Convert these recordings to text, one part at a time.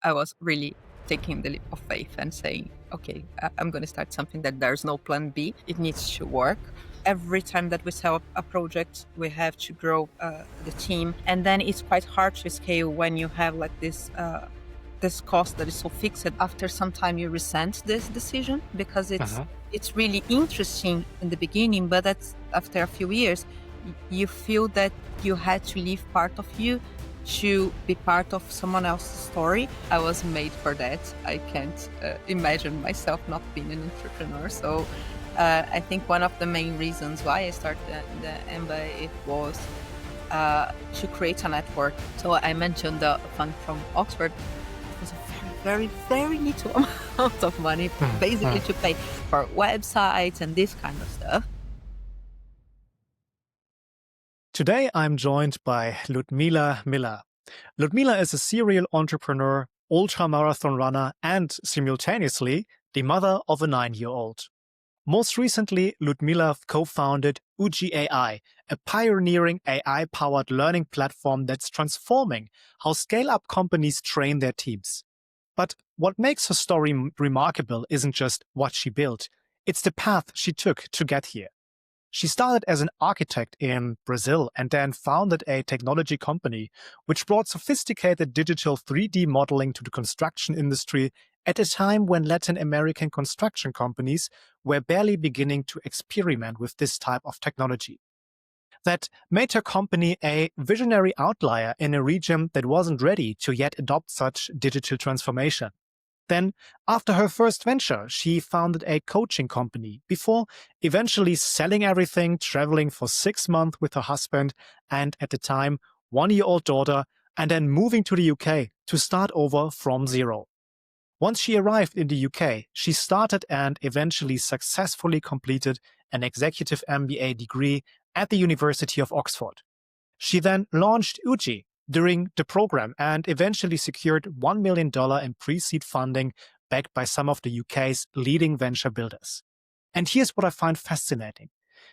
I was really taking the leap of faith and saying, okay, I'm going to start something that there's no plan B. It needs to work. Every time that we sell a project, we have to grow the team. And then it's quite hard to scale when you have like this cost that is so fixed. After some time, you resent this decision because it's really interesting in the beginning, but that's after a few years, you feel that you had to leave part of you to be part of someone else's story. I was made for that. I can't imagine myself not being an entrepreneur. So I think one of the main reasons why I started the MBA was to create a network. So I mentioned the fund from Oxford. It was a very, very little amount of money, basically to pay for websites and this kind of stuff. Today, I'm joined by Ludmila Milla. Ludmila is a serial entrepreneur, ultra-marathon runner, and simultaneously the mother of a 9-year-old. Most recently, Ludmila co-founded UJJI, a pioneering AI-powered learning platform that's transforming how scale-up companies train their teams. But what makes her story remarkable isn't just what she built, it's the path she took to get here. She started as an architect in Brazil and then founded a technology company which brought sophisticated digital 3D modeling to the construction industry at a time when Latin American construction companies were barely beginning to experiment with this type of technology. That made her company a visionary outlier in a region that wasn't ready to yet adopt such digital transformation. Then, after her first venture, she founded a coaching company before eventually selling everything, traveling for 6 months with her husband and, at the time, 1-year-old daughter, and then moving to the UK to start over from zero. Once she arrived in the UK, she started and eventually successfully completed an Executive MBA degree at the University of Oxford. She then launched UJJI during the program and eventually secured $1 million in pre-seed funding backed by some of the UK's leading venture builders. And here's what I find fascinating.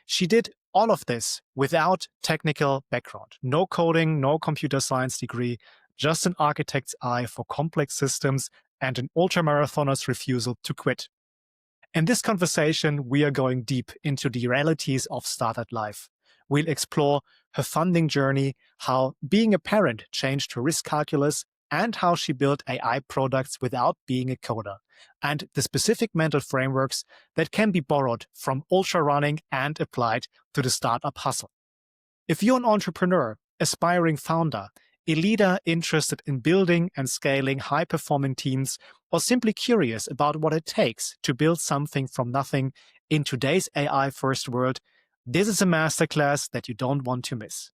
She did all of this without technical background. No coding, no computer science degree, just an architect's eye for complex systems and an ultramarathoner's refusal to quit. In this conversation, we are going deep into the realities of startup life. We'll explore her funding journey, how being a parent changed her risk calculus, and how she built AI products without being a coder, and the specific mental frameworks that can be borrowed from ultra running and applied to the startup hustle. If you're an entrepreneur, aspiring founder, a leader interested in building and scaling high-performing teams, or simply curious about what it takes to build something from nothing in today's AI-first world, this is a masterclass that you don't want to miss.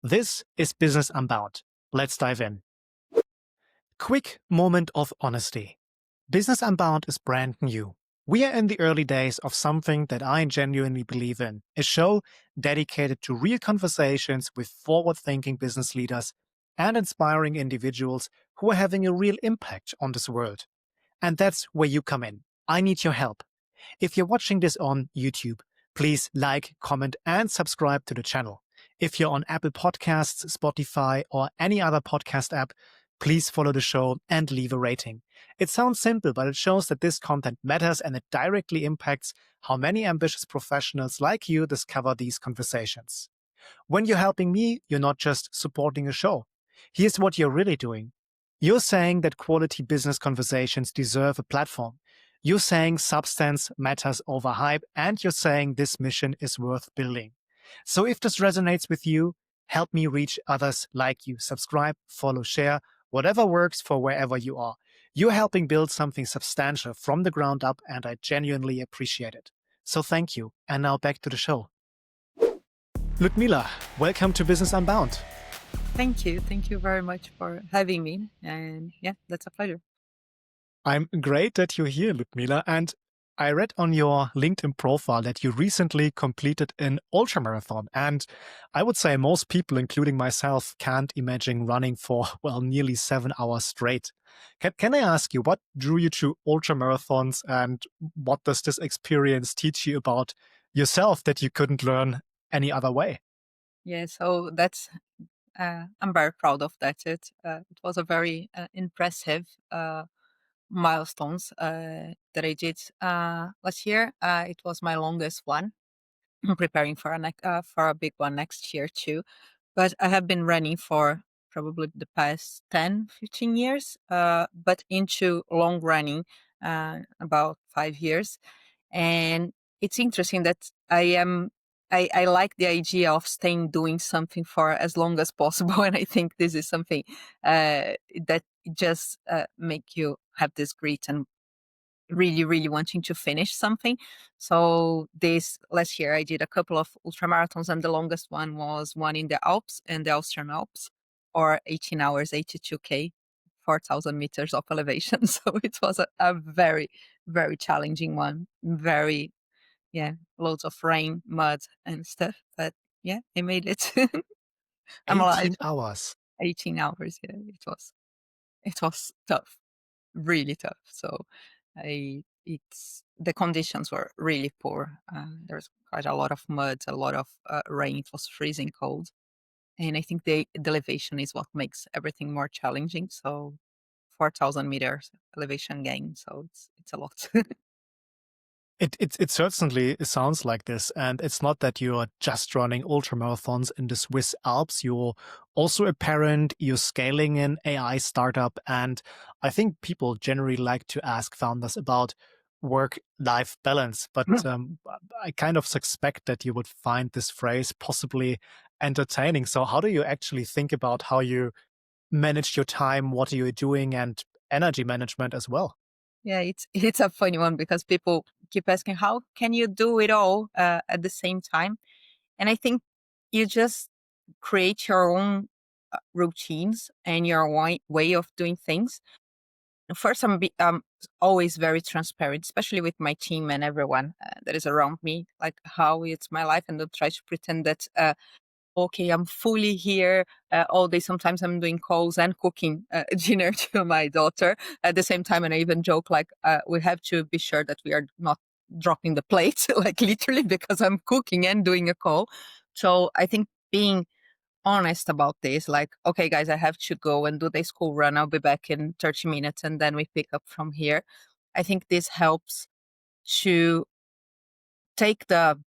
This is Business Unbound. Let's dive in. Quick moment of honesty. Business Unbound is brand new. We are in the early days of something that I genuinely believe in, a show dedicated to real conversations with forward-thinking business leaders and inspiring individuals who are having a real impact on this world. And that's where you come in. I need your help. If you're watching this on YouTube, please like, comment, and subscribe to the channel. If you're on Apple Podcasts, Spotify, or any other podcast app, please follow the show and leave a rating. It sounds simple, but it shows that this content matters and it directly impacts how many ambitious professionals like you discover these conversations. When you're helping me, you're not just supporting a show. Here's what you're really doing. You're saying that quality business conversations deserve a platform. You're saying substance matters over hype, and you're saying this mission is worth building. So if this resonates with you, help me reach others like you. Subscribe, follow, share, whatever works for wherever you are. You're helping build something substantial from the ground up, and I genuinely appreciate it. So thank you. And now back to the show. Ludmila, welcome to Business Unbound. Thank you. Thank you very much for having me. And yeah, that's a pleasure. I'm great that you're here, Ludmila. And I read on your LinkedIn profile that you recently completed an ultramarathon. And I would say most people, including myself, can't imagine running for, nearly 7 hours straight. Can I ask you, what drew you to ultramarathons and what does this experience teach you about yourself that you couldn't learn any other way? Yeah, so that's I'm very proud of that. It was a very impressive milestones that I did last year. It was my longest one. I'm preparing for a big one next year too. But I have been running for probably the past 10, 15 years, but into long running about 5 years. And it's interesting that I like the idea of staying doing something for as long as possible. And I think this is something that just make you have this grit and really, really wanting to finish something. So this last year I did a couple of ultra marathons, and the longest one was one in the Alps, in the Austrian Alps, or 18 hours, 82K, 4,000 meters of elevation. So it was a very, very challenging one. Very, yeah, loads of rain, mud, and stuff. But yeah, I made it. I'm alive. 18 hours. 18 hours. Yeah, it was tough, really tough. So it's the conditions were really poor. There's quite a lot of mud, a lot of rain. It was freezing cold, and I think the elevation is what makes everything more challenging. So 4,000 meters elevation gain. So it's a lot. It certainly sounds like this, and it's not that you're just running ultra marathons in the Swiss Alps. You're also a parent. You're scaling an AI startup, and I think people generally like to ask founders about work-life balance. But I kind of suspect that you would find this phrase possibly entertaining. So, how do you actually think about how you manage your time? What are you doing, and energy management as well? Yeah, it's a funny one because people keep asking, how can you do it all at the same time? And I think you just create your own routines and your way of doing things. First, I'm always very transparent, especially with my team and everyone that is around me, like how it's my life, and don't try to pretend that okay, I'm fully here all day. Sometimes I'm doing calls and cooking dinner to my daughter at the same time. And I even joke like, we have to be sure that we are not dropping the plate, like literally, because I'm cooking and doing a call. So I think being honest about this, like, okay, guys, I have to go and do the school run. I'll be back in 30 minutes and then we pick up from here. I think this helps to take the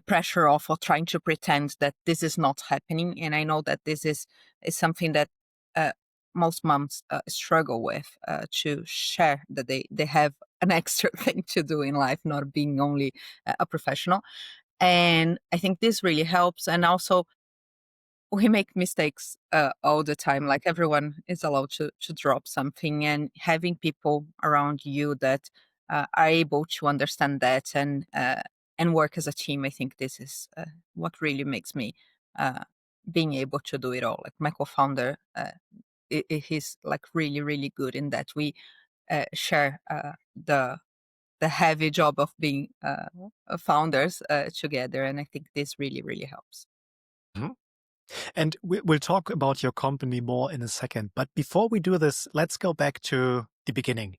pressure off of trying to pretend that this is not happening. And I know that this is something that uh, most moms struggle with, to share that they have an extra thing to do in life, not being only a professional. And I think this really helps. And also, we make mistakes all the time. Like everyone is allowed to drop something, and having people around you that are able to understand that and work as a team. I think this is what really makes me uh, being able to do it all. Like my co-founder, he's like really, really good in that. We share the heavy job of being founders together, and I think this really, really helps. And we'll talk about your company more in a second. But before we do this, let's go back to the beginning.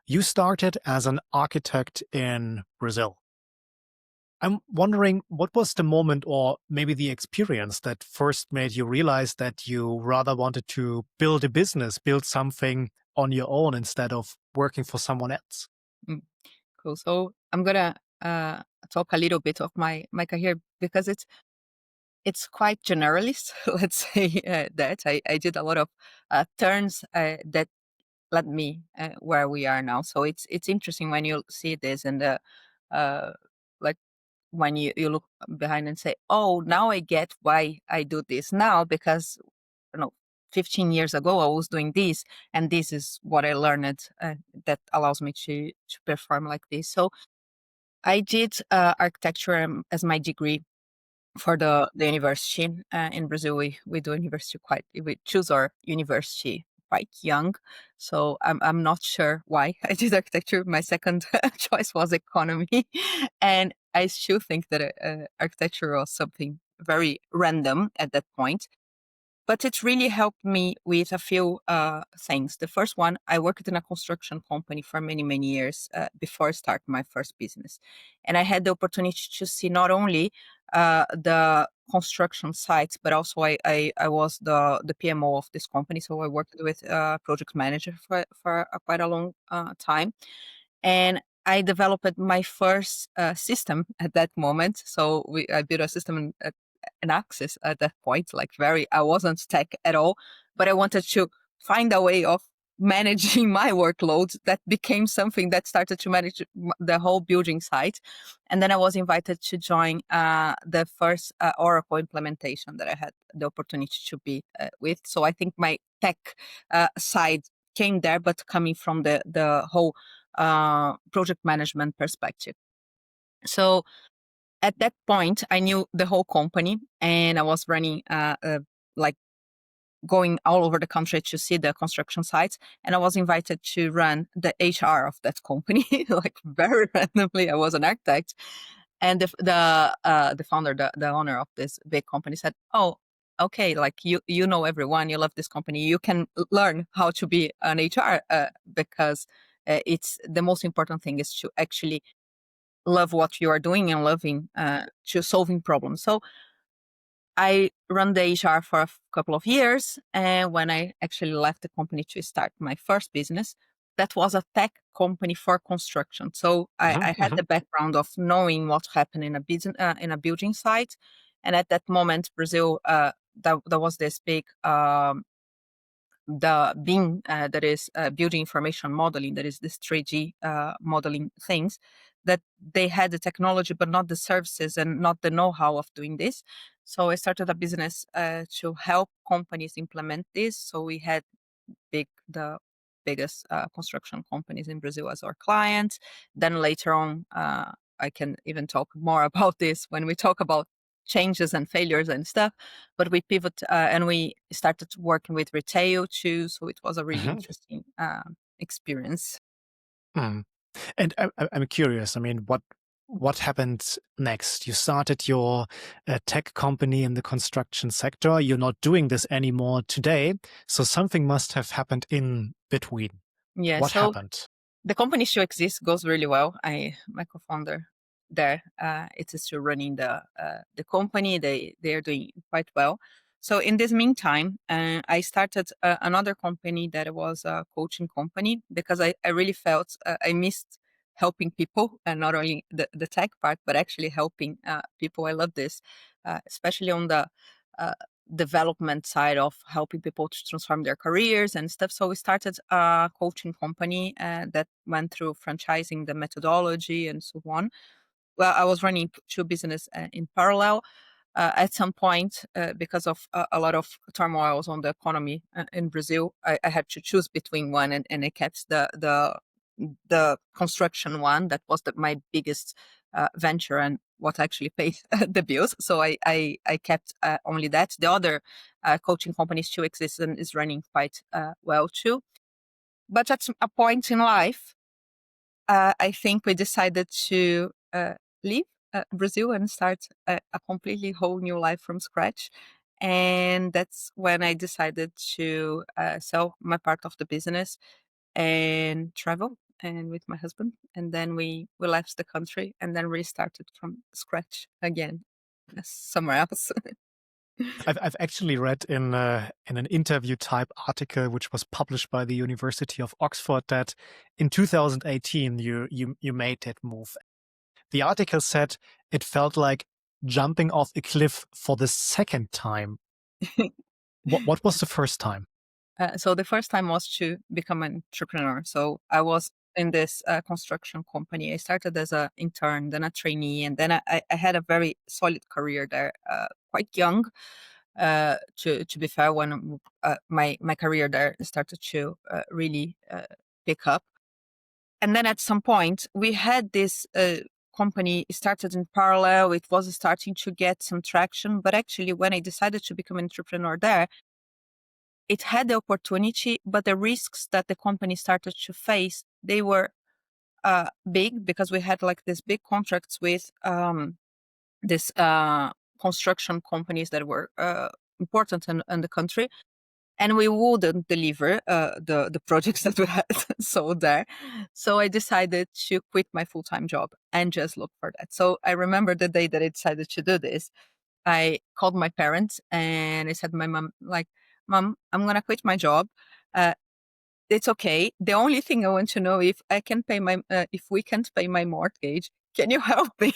You started as an architect in Brazil. I'm wondering, what was the moment or maybe the experience that first made you realize that you rather wanted to build a business, build something on your own instead of working for someone else? Mm. Cool. So I'm gonna talk a little bit of my career because it's quite generalist. Let's say that I did a lot of turns that led me where we are now. So it's interesting when you see this and uh, like when you look behind and say, oh, now I get why I do this now, because you know 15 years ago I was doing this, and this is what I learned that allows me to perform like this. So I did architecture as my degree for the university. In Brazil, we do university we choose our university quite young. So I'm not sure why I did architecture. My second choice was economy. And I still think that architecture was something very random at that point. But it really helped me with a few things. The first one, I worked in a construction company for many, many years before I started my first business. And I had the opportunity to see not only the construction sites, but also I was the PMO of this company. So I worked with project manager for quite a long time. And I developed my first system at that moment. So I built a system in Access at that point, like I wasn't tech at all, but I wanted to find a way of managing my workload that became something that started to manage the whole building site. And then I was invited to join the first Oracle implementation that I had the opportunity to be with. So I think my tech side came there, but coming from the whole project management perspective. So at that point, I knew the whole company, and I was running like going all over the country to see the construction sites, and I was invited to run the HR of that company. Like very randomly, I was an architect, and the founder, the owner of this big company, said, "Oh, okay, like you know everyone, you love this company, you can learn how to be an HR because it's the most important thing is to actually love what you are doing and loving to solving problems." So I ran the HR for a couple of years. And when I actually left the company to start my first business, that was a tech company for construction. So I had Hmm. the background of knowing what happened in a business, in a building site. And at that moment, Brazil, there was this big the BIM, that is building information modeling, that is this 3D modeling things, that they had the technology but not the services and not the know-how of doing this. So I started a business to help companies implement this. So we had the biggest construction companies in Brazil as our clients. Then later on, I can even talk more about this when we talk about changes and failures and stuff. But we pivot and we started working with retail too. So it was a really Hmm. interesting experience. Mm. And I'm curious. I mean, what happened next? You started your tech company in the construction sector. You're not doing this anymore today, so something must have happened in between. Yeah. What So happened? the company still exists, goes really well. My co-founder there, it is still running the company. They are doing quite well. So in this meantime, I started another company that was a coaching company because I really felt I missed helping people, and not only the tech part, but actually helping people. I love this, especially on the uh, development side of helping people to transform their careers and stuff. So we started a coaching company that went through franchising the methodology and so on. Well, I was running two business in parallel. At some point, because of a lot of turmoils on the economy in Brazil, I had to choose between one, and I kept the construction one. That was my biggest venture and what actually paid the bills. So I kept only that. The other coaching company still exists and is running quite well too. But at a point in life, I think we decided to leave Brazil and start a completely whole new life from scratch. And that's when I decided to sell my part of the business and travel and with my husband. And then we left the country and then restarted from scratch again somewhere else. I've actually read in an interview type article which was published by the University of Oxford that in 2018 you made that move. The article said it felt like jumping off a cliff for the second time. What was the first time? So the first time was to become an entrepreneur. So I was in this construction company. I started as an intern, then a trainee, and then I had a very solid career there, quite young. To be fair, when my career there started to really pick up, and then at some point we had this company started in parallel. It was starting to get some traction, but actually, when I decided to become an entrepreneur there, it had the opportunity, but the risks that the company started to face, they were big because we had like these big contracts with this construction companies that were important in the country. and we wouldn't deliver the projects that we had sold there. So I decided to quit my full-time job and just look for that. So I remember the day that I decided to do this. I called my parents and I said to my mom, like, Mom, I'm gonna quit my job. Uh, it's okay. The only thing I want to know if I can pay my if we can't pay my mortgage, can you help me?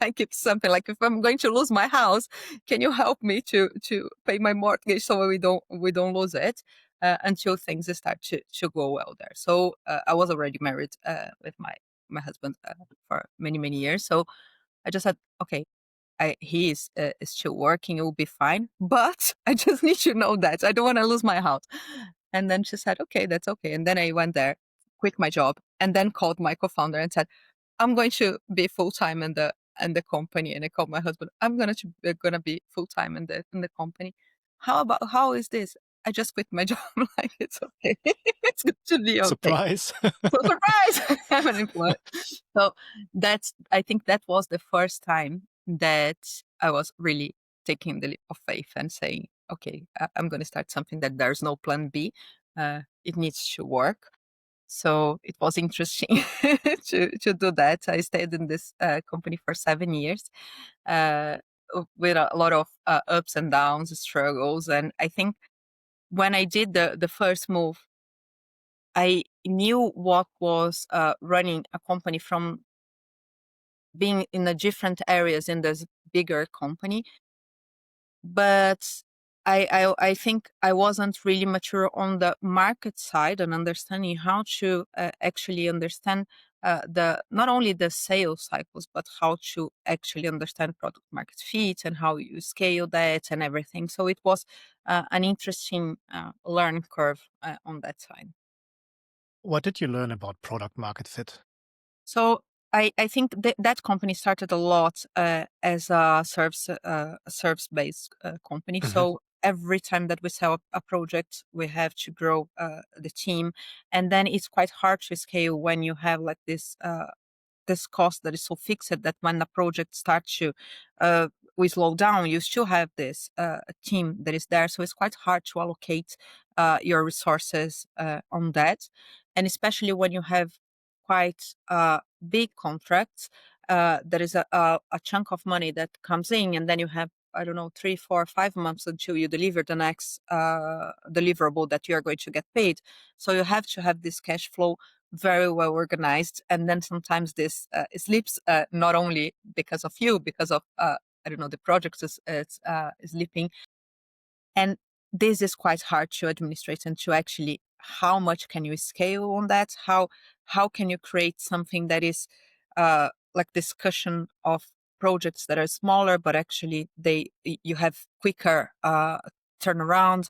Like if something like if I'm going to lose my house, can you help me to pay my mortgage so we don't lose it until things start to go well there. So I was already married with my husband for many years. So I just said, okay, he is still working. It will be fine, but I just need to know that I don't want to lose my house. And then she said, okay, that's okay. And then I went there, quit my job, and then called my co-founder and said, I'm going to be full time in the company. And I called my husband. I'm gonna be full time in the company. How is this? I just quit my job. Like it's okay. It's good to be okay. Surprise. So surprise! I'm an employee. So I think that was the first time that I was really taking the leap of faith and saying, okay, I'm going to start something that there's no plan B. It needs to work. So it was interesting to do that. I stayed in this company for 7 years with a lot of ups and downs, struggles. And I think when I did the first move, I knew what was running a company from being in the different areas in this bigger company, but I think I wasn't really mature on the market side and understanding how to actually understand the not only the sales cycles, but how to actually understand product market fit and how you scale that and everything. So it was an interesting learning curve on that side. What did you learn about product market fit? So I think that company started a lot as a service-based company. Mhm. So every time that we sell a project, we have to grow the team, and then it's quite hard to scale when you have like this cost that is so fixed that when the project starts to we slow down, you still have this team that is there. So it's quite hard to allocate your resources on that. And especially when you have quite big contracts, there is a chunk of money that comes in, and then you have, I don't know, 3, 4, 5 months until you deliver the next deliverable that you are going to get paid. So you have to have this cash flow very well organized, and then sometimes this slips not only because of you, because of I don't know, the project is sleeping, and this is quite hard to administrate and to actually how much can you scale on that, how can you create something that is like this cushion of projects that are smaller but actually you have quicker turnaround.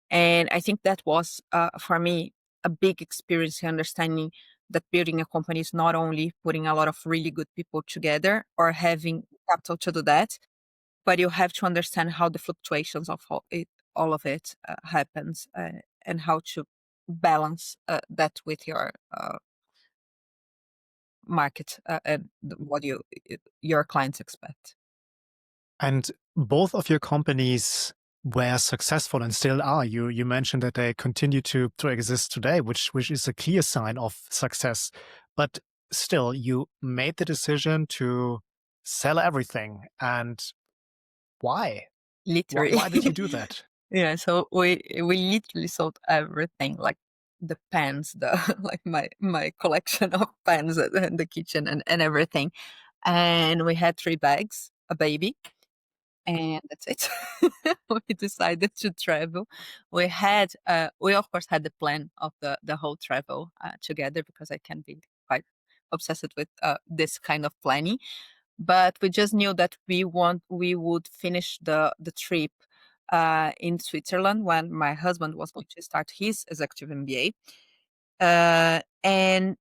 And I think that was, for me, a big experience in understanding that building a company is not only putting a lot of really good people together or having capital to do that, but you have to understand how the fluctuations of all of it happens and how to balance that with your market and what your clients expect. And both of your companies were successful and still are. You mentioned that they continue to exist today, which is a clear sign of success. But still, you made the decision to sell everything. And why? Why, Literally. why did you do that? Yeah, so we literally sold everything, like the pens, the like my collection of pens in the kitchen and everything. And we had 3 bags, a baby, and that's it. We decided to travel. We of course had the plan of the whole travel together because I can be quite obsessed with this kind of planning. But we just knew that we would finish the trip in Switzerland when my husband was going to start his executive MBA. And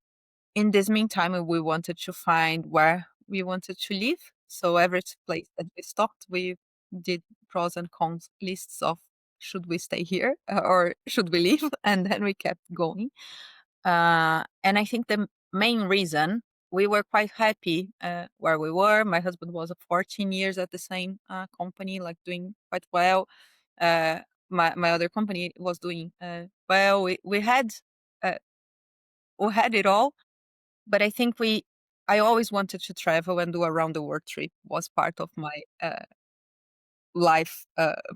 in this meantime, we wanted to find where we wanted to live. So every place that we stopped, we did pros and cons lists of should we stay here or should we leave, and then we kept going. And I think the main reason we were quite happy where we were. My husband was 14 years at the same company, like doing quite well. Uh, my other company was doing well. Uh, we had it all, but I think I always wanted to travel and do a round the world trip. Was part of my life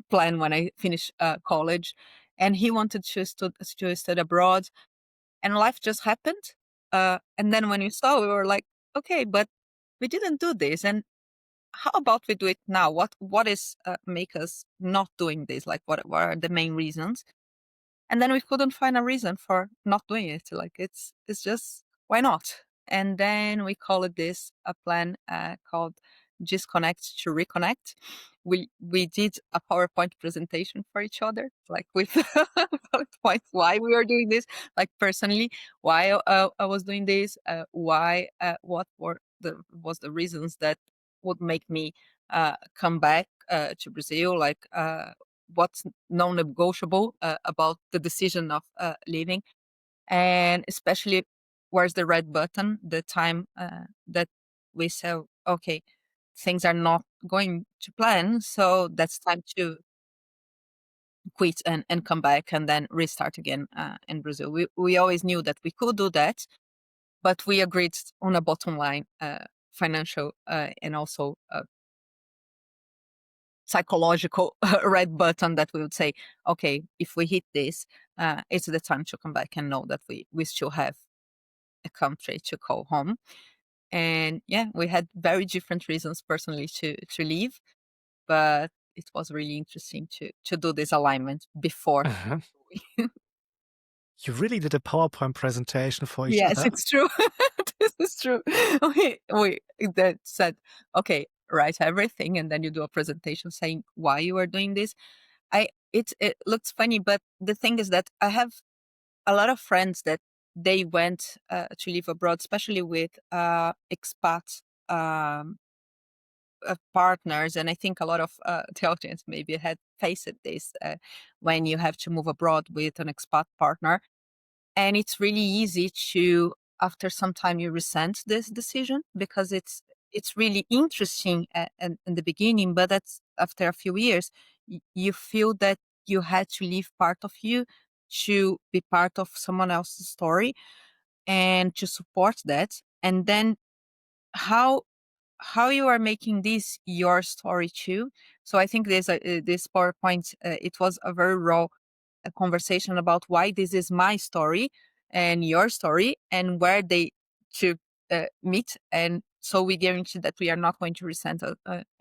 plan when I finished college, and he wanted to study abroad, and life just happened. And then when we saw, we were like, okay, but we didn't do this, and how about we do it now? What is make us not doing this? Like, what are the main reasons? And then we couldn't find a reason for not doing it. Like, it's just, why not? And then we called this a plan called Disconnect to Reconnect. We did a PowerPoint presentation for each other, like with bullet points why we were doing this, like personally, why I was doing this, why what were the reasons that would make me come back to Brazil, like what's non-negotiable about the decision of leaving, and especially where's the red button, the time that we say, okay, things are not going to plan, so that's time to quit and come back and then restart again in Brazil. We always knew that we could do that, but we agreed on a bottom line, financial and also psychological red button that we would say, okay, if we hit this, it's the time to come back and know that we still have a country to call home. And yeah, we had very different reasons personally to leave, but it was really interesting to do this alignment before. Uh-huh. You really did a PowerPoint presentation for each Yes, other? it's true. This is true. We that said, okay, write everything, and then you do a presentation saying why you are doing this. It looks funny, but the thing is that I have a lot of friends that they went to live abroad, especially with expat um, partners, and I think a lot of the audience maybe had faced this when you have to move abroad with an expat partner, and it's really easy to, after some time, you resent this decision because it's really interesting in the beginning, but that's after a few years, you feel that you had to leave part of you to be part of someone else's story and to support that. And then how how you are making this your story too. So I think this PowerPoint, it was a very raw a conversation about why this is my story and your story and where they should meet. And so we guarantee that we are not going to resent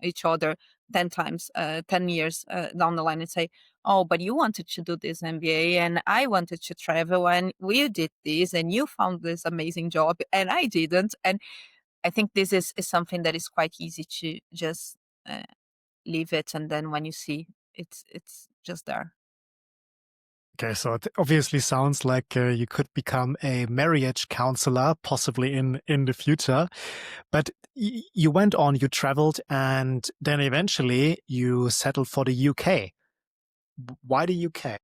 each other 10 times, 10 years down the line and say, oh, but you wanted to do this MBA and I wanted to travel and we did this and you found this amazing job and I didn't. And I think this is something that is quite easy to just uh, leave it. And then when you see it's just there. Okay, so it obviously sounds like you could become a marriage counselor, possibly in the future. But you went on, you traveled, and then eventually you settled for the UK. Why the UK?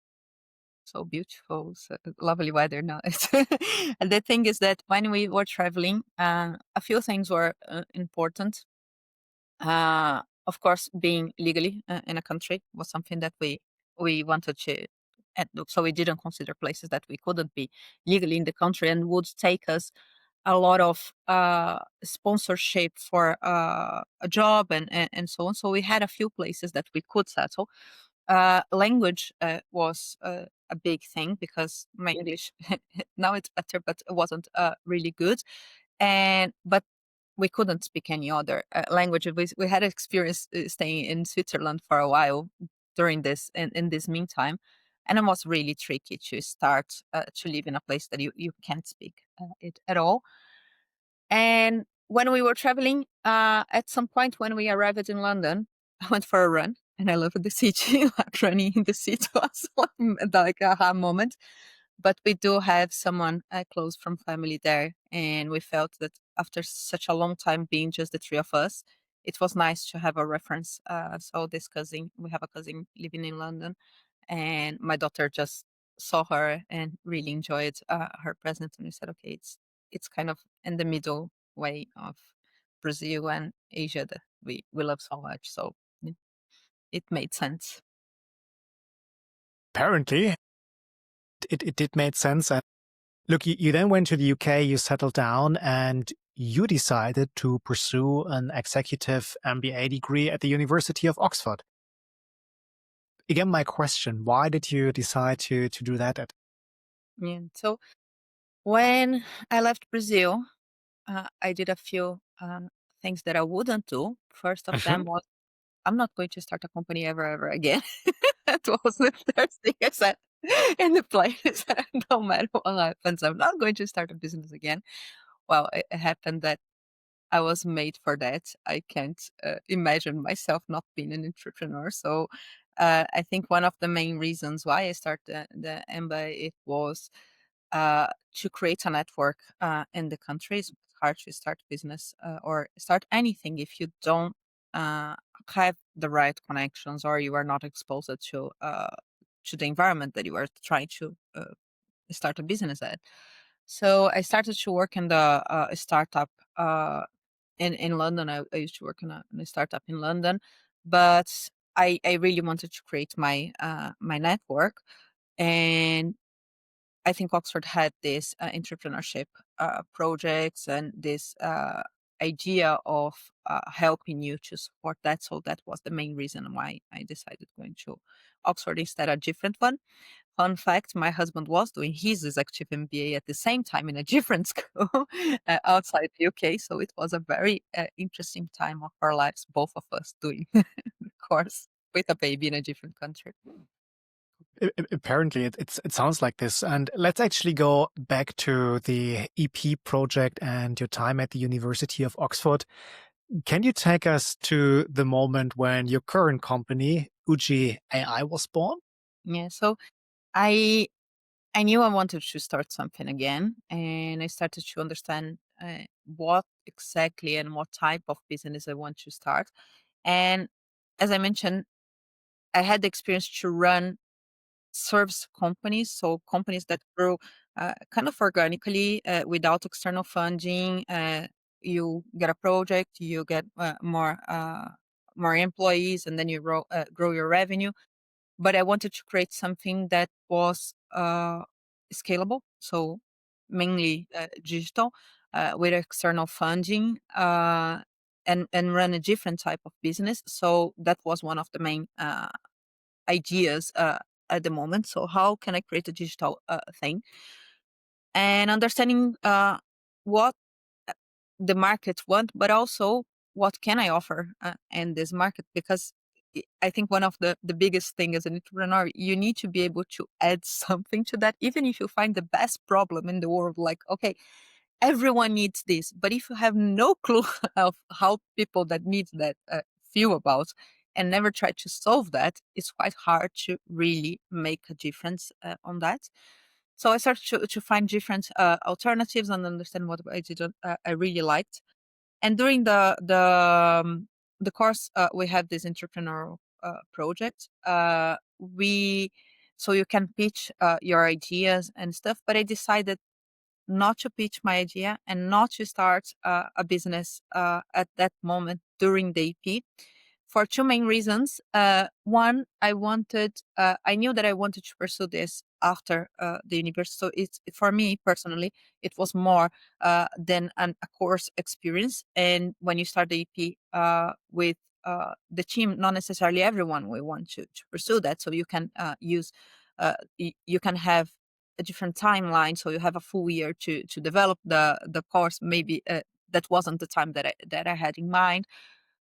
So beautiful, so lovely weather now. And the thing is that when we were traveling, a few things were important. Of course, being legally in a country was something that we wanted to. And so we didn't consider places that we couldn't be legally in the country and would take us a lot of sponsorship for a job and so on. So we had a few places that we could settle. Language was a big thing because my English now it's better, but it wasn't really good. And but we couldn't speak any other language. We had experience staying in Switzerland for a while during this in this meantime, and it was really tricky to start to live in a place that you can't speak it at all. And when we were traveling, at some point when we arrived in London, I went for a run and I loved the city. Like running in the city was like a aha moment. But we do have someone close from family there, and we felt that after such a long time being just the three of us, it was nice to have a reference. So this cousin, we have a cousin living in London, and my daughter just saw her and really enjoyed her presence. And we said, okay, it's kind of in the middle way of Brazil and Asia that we love so much. So yeah, it made sense. Apparently, it did make sense. And look, you then went to the UK, you settled down, and you decided to pursue an executive MBA degree at the University of Oxford. Again, my question, why did you decide to do that at? Yeah. So when I left Brazil, I did a few things that I wouldn't do. First of them was I'm not going to start a company ever again. That was the first thing I said in the place. No matter what happens, I'm not going to start a business again. Well, it happened that I was made for that. I can't imagine myself not being an entrepreneur. So I think one of the main reasons why I started the MBA it was to create a network in the countries. It's hard to start business or start anything if you don't uh, have the right connections or you are not exposed to the environment that you are trying to start a business at. So I started to work in the startup in London. I used to work in a startup in London, but I really wanted to create my network, and I think Oxford had this entrepreneurship projects and this idea of helping you to support that. So that was the main reason why I decided going to Oxford instead of a different one. Fun fact, my husband was doing his executive MBA at the same time in a different school outside the UK. So it was a very interesting time of our lives, both of us doing the course with a baby in a different country. Apparently, it sounds like this. And let's actually go back to the EP project and your time at the University of Oxford. Can you take us to the moment when your current company, 𝐻𝐤 AI, was born? Yeah, so I I knew I wanted to start something again, and I started to understand what exactly and what type of business I want to start. And as I mentioned, I had the experience to run service companies, so companies that grow kind of organically without external funding. You get a project, you get more employees, and then you grow your revenue. But I wanted to create something that was scalable, so mainly digital, with external funding, and run a different type of business. So that was one of the main ideas at the moment. So how can I create a digital thing? And understanding what the market want, but also what can I offer in this market? Because I think one of the biggest thing as an entrepreneur, you need to be able to add something to that, even if you find the best problem in the world. Like, okay, everyone needs this, but if you have no clue of how people that need that feel about and never try to solve that, it's quite hard to really make a difference on that. So I started to find different alternatives and understand what I really liked. And during the course, we have this entrepreneurial project. We so you can pitch your ideas and stuff. But I decided not to pitch my idea and not to start a business at that moment during the EP for two main reasons. One, I knew that I wanted to pursue this after the university. So it's for me personally, it was more than a course experience. And when you start the EP with the team, not necessarily everyone will want to pursue that. So you can you can have a different timeline. So you have a full year to develop the course. Maybe that wasn't the time that I had in mind.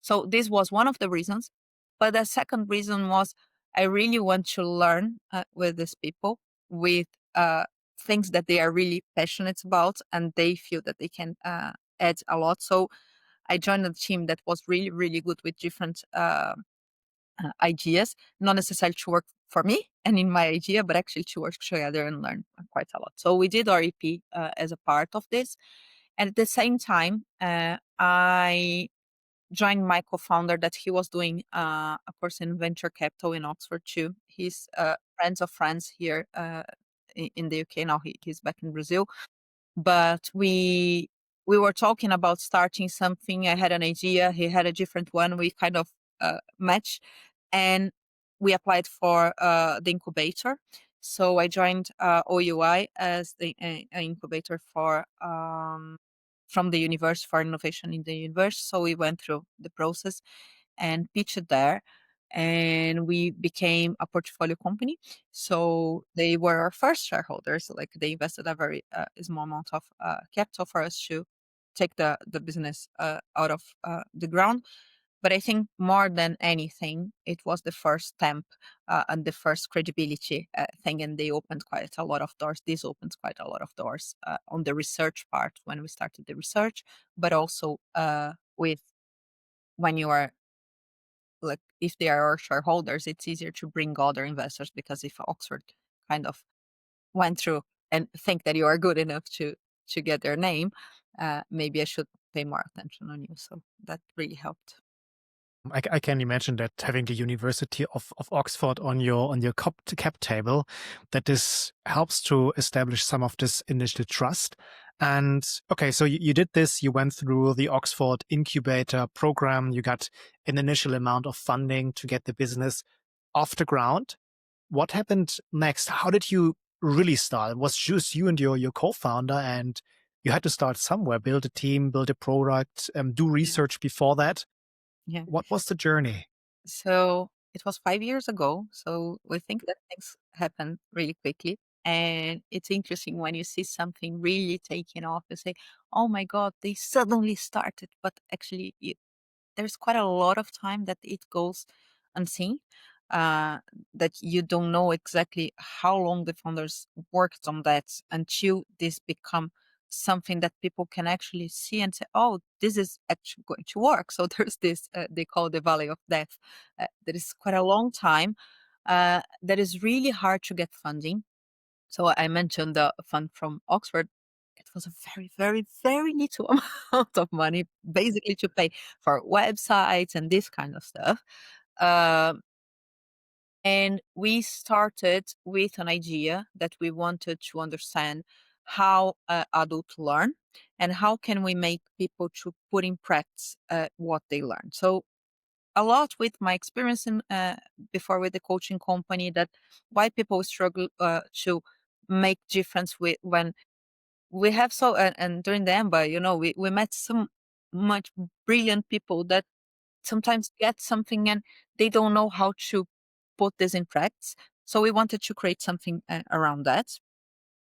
So this was one of the reasons. But the second reason was I really want to learn with these people with things that they are really passionate about and they feel that they can add a lot. So I joined a team that was really, really good with different ideas, not necessarily to work for me and in my idea, but actually to work together and learn quite a lot. So we did our EP as a part of this. And at the same time, I joined my co-founder that he was doing a course in venture capital in Oxford too. He's friends of friends here in the UK. Now he's back in Brazil. But we were talking about starting something. I had an idea. He had a different one. We kind of match. And we applied for the incubator. So I joined OUI as the incubator for from the universe for innovation in the universe. So we went through the process and pitched there, and we became a portfolio company. So they were our first shareholders. Like they invested a very small amount of capital for us to take the business out of the ground. But I think more than anything, it was the first stamp and the first credibility thing, and they opened quite a lot of doors. This opens quite a lot of doors on the research part when we started the research, but also with when you are like if they are our shareholders, it's easier to bring other investors because if Oxford kind of went through and think that you are good enough to get their name, maybe I should pay more attention on you. So that really helped. I can imagine that having the University of Oxford on your cap table, that this helps to establish some of this initial trust. And okay, so you did this, you went through the Oxford incubator program, you got an initial amount of funding to get the business off the ground. What happened next? How did you really start? It was just you and your co-founder, and you had to start somewhere, build a team, build a product, do Yeah. research before that. Yeah. What was the journey? So it was 5 years ago. So we think that things happen really quickly. And it's interesting when you see something really taking off, you say, oh my God, they suddenly started. But actually, there's quite a lot of time that it goes unseen, uh, that you don't know exactly how long the founders worked on that until this become something that people can actually see and say, oh, this is actually going to work. So there's this, they call the valley of death. That is quite a long time. That is really hard to get funding. So I mentioned the fund from Oxford. It was a very, very, very little amount of money, basically to pay for websites and this kind of stuff. Um, and we started with an idea that we wanted to understand how adults learn and how can we make people to put in practice what they learn. So a lot with my experience in before with the coaching company, that why people struggle to make difference with when we have so and during the MBA, we met some much brilliant people that sometimes get something and they don't know how to put this in practice. So we wanted to create something around that.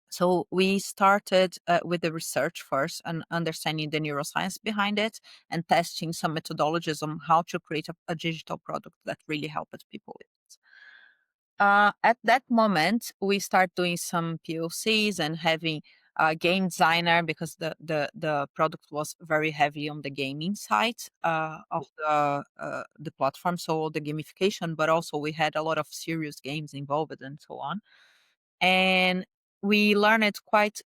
So we started with the research first and understanding the neuroscience behind it and testing some methodologies on how to create a digital product that really helped people with it. At that moment, we start doing some POCs and having a game designer because the product was very heavy on the gaming side of the platform, so all the gamification, but also we had a lot of serious games involved and so on. And we learned quite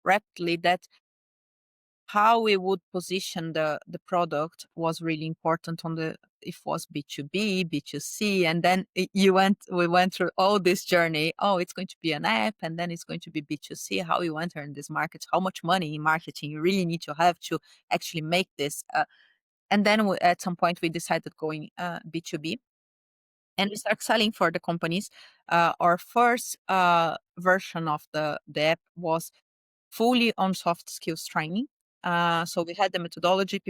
rapidly that how we would position the product was really important on the if was B2B, B2C, and then we went through all this journey. Oh, it's going to be an app, and then it's going to be B2C. How you enter in this market? How much money in marketing you really need to have to actually make this? And then at some point we decided going B2B, and we start selling for the companies. Our first version of the app was fully on soft skills training. So we had the methodology.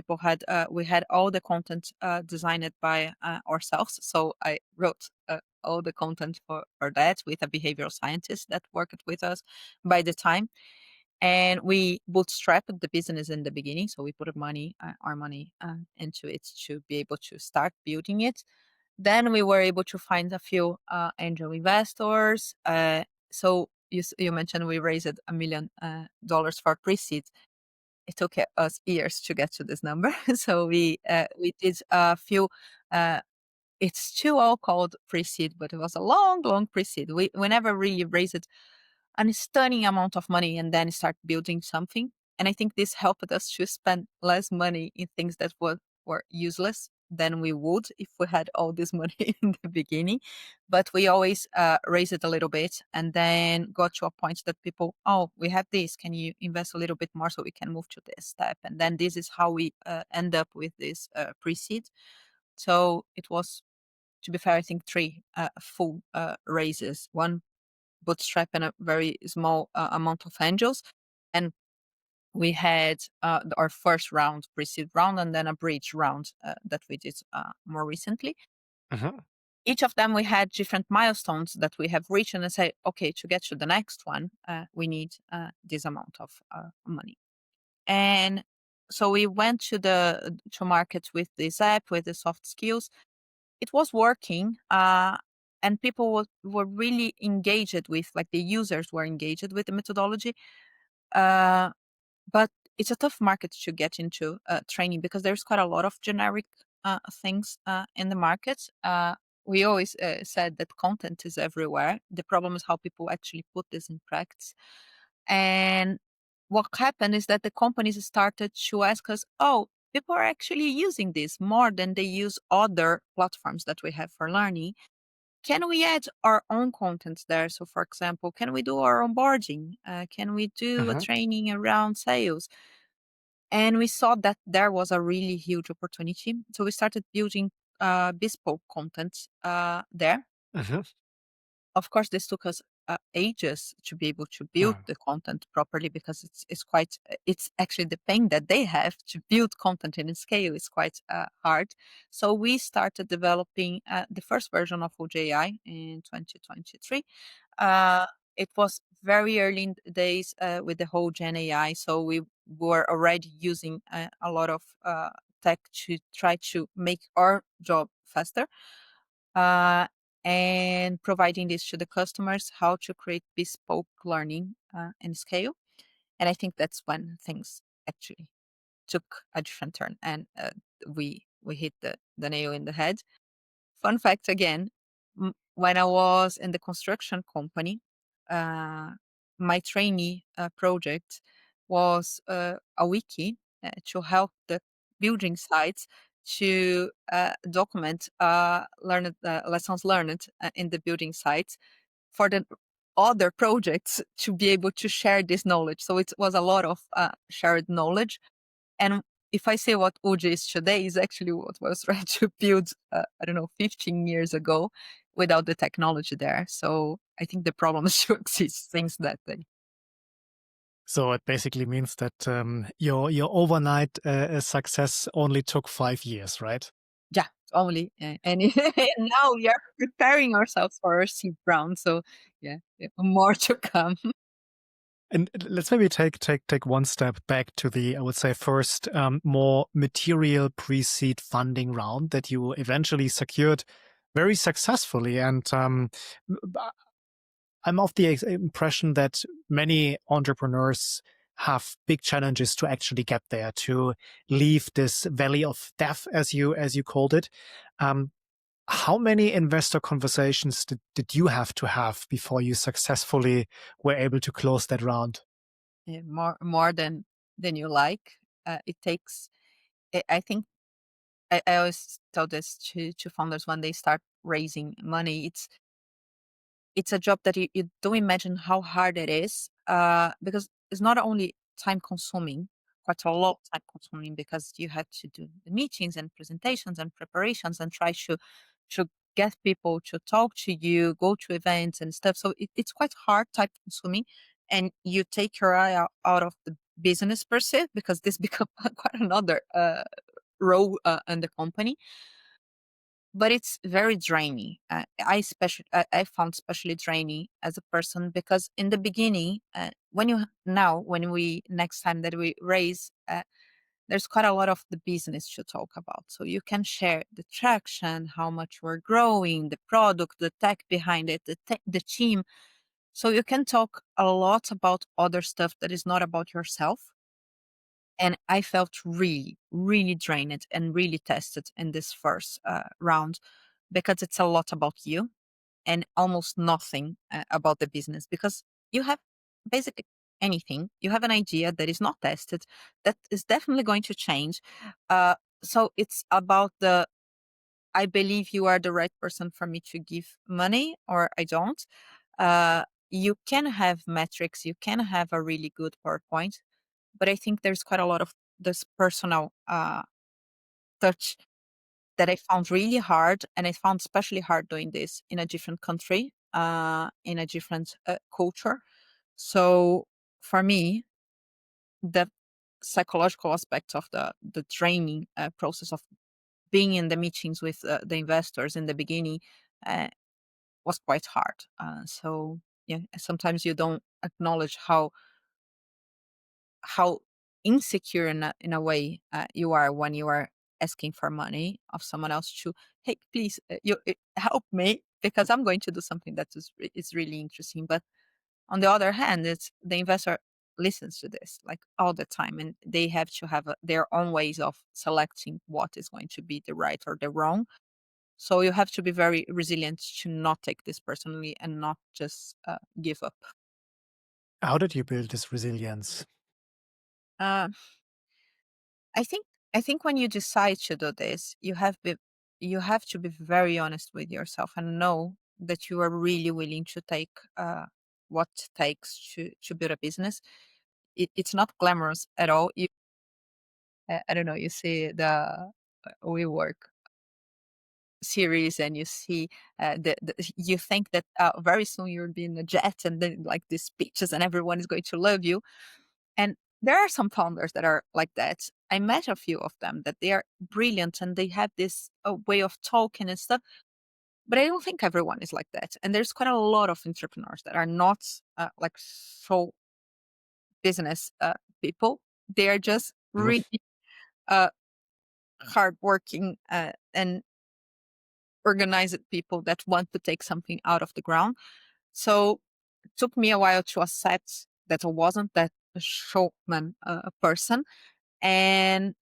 We had all the content designed by ourselves. So I wrote all the content for that with a behavioral scientist that worked with us by the time. And we bootstrapped the business in the beginning. So we put our money into it to be able to start building it. Then we were able to find a few angel investors. So you mentioned we raised $1 million for pre-seed. It took us years to get to this number. So we did a few. Uh, it's still all called pre-seed, but it was a long, long pre-seed. We never really raised a stunning amount of money and then start building something. And I think this helped us to spend less money in things that were useless than we would if we had all this money in the beginning. But we always raised it a little bit and then got to a point that people, oh, we have this. Can you invest a little bit more so we can move to this step? And then this is how we end up with this pre seed. So it was to be fair, I think three full raises, one bootstrap and a very small amount of angels. And we had our first round, pre-seed round, and then a bridge round that we did more recently. Mhm. Each of them, we had different milestones that we have reached and say, okay, to get to the next one, we need this amount of money. And so we went to market with this app, with the soft skills. It was working, and people were really engaged with, like the users were engaged with the methodology. Uh, but it's a tough market to get into training because there's quite a lot of generic things in the market. We always said that content is everywhere. The problem is how people actually put this in practice. And what happened is that the companies started to ask us, oh, people are actually using this more than they use other platforms that we have for learning. Can we add our own content there? So, for example, can we do our onboarding? Can we do a Mhm. training around sales? And we saw that there was a really huge opportunity. So we started building bespoke content there. Mhm. Of course, this took us ages to be able to build Mm. the content properly because it's quite it's actually the pain that they have to build content in scale is quite hard. So we started developing the first version of UJJI in 2023. uh, it was very early in the days with the whole Gen AI, so we were already using a lot of tech to try to make our job faster. Uh, and providing this to the customers, how to create bespoke learning and scale. And I think that's when things actually took a different turn, and we hit the nail in the head. Fun fact again, when I was in the construction company, uh, my trainee project was a wiki to help the building sites to document learned lessons learned in the building sites for the other projects to be able to share this knowledge. So it was a lot of shared knowledge. And if I say what OJ is today, is actually what was trying to build, I don't know, 15 years ago without the technology there. So I think the problem still exists since that day. So it basically means that your overnight success only took 5 years, right? Yeah, only. And now we are preparing ourselves for our seed round. So yeah, more to come. And let's maybe take one step back to the, I would say, first more material pre-seed funding round that you eventually secured very successfully. And I'm of the impression that many entrepreneurs have big challenges to actually get there, to leave this valley of death, as you called it. Um, how many investor conversations did you have to have before you successfully were able to close that round? More than you like. It takes. I think I always tell this to founders when they start raising money. It's a job that you don't imagine how hard it is, because it's not only time consuming, quite a lot time consuming because you had to do the meetings and presentations and preparations and try to get people to talk to you, go to events and stuff. So it's quite hard, time consuming, and you take your eye out of the business per se because this become quite another role in the company, but it's very draining. I found especially draining as a person because in the beginning, when we next time that we raise, there's quite a lot of the business to talk about. So you can share the traction, how much we're growing, the product, the tech behind it, the team. So you can talk a lot about other stuff that is not about yourself. And I felt really, really drained and really tested in this first round because it's a lot about you and almost nothing about the business because you have basically anything. You have an idea that is not tested, that is definitely going to change. Uh, so it's about I believe you are the right person for me to give money or I don't. You can have metrics, you can have a really good PowerPoint, but I think there's quite a lot of this personal touch that I found really hard, and I found especially hard doing this in a different country, in a different culture. So for me, the psychological aspect of the training process of being in the meetings with the investors in the beginning uh, was quite hard. So yeah, sometimes you don't acknowledge how insecure in a way you are when you are asking for money of someone else to, hey, please, help me because I'm going to do something that is really interesting. But on the other hand, it's the investor listens to this like all the time, and they have to have their own ways of selecting what is going to be the right or the wrong. So you have to be very resilient to not take this personally and not just give up. How did you build this resilience? Uh, I think I think when you decide to do this, you have to be very honest with yourself and know that you are really willing to take what it takes to build a business. It's not glamorous at all. I don't know. You see the We Work series, and you see you think that very soon you'll be in a jet, and then like these speeches, and everyone is going to love you. And there are some founders that are like that. I met a few of them that they are brilliant and they have this way of talking and stuff. But I don't think everyone is like that. And there's quite a lot of entrepreneurs that are not like so business people. They are just Mhm. really uh, hardworking and organized people that want to take something out of the ground. So it took me a while to accept that I wasn't that showman person, and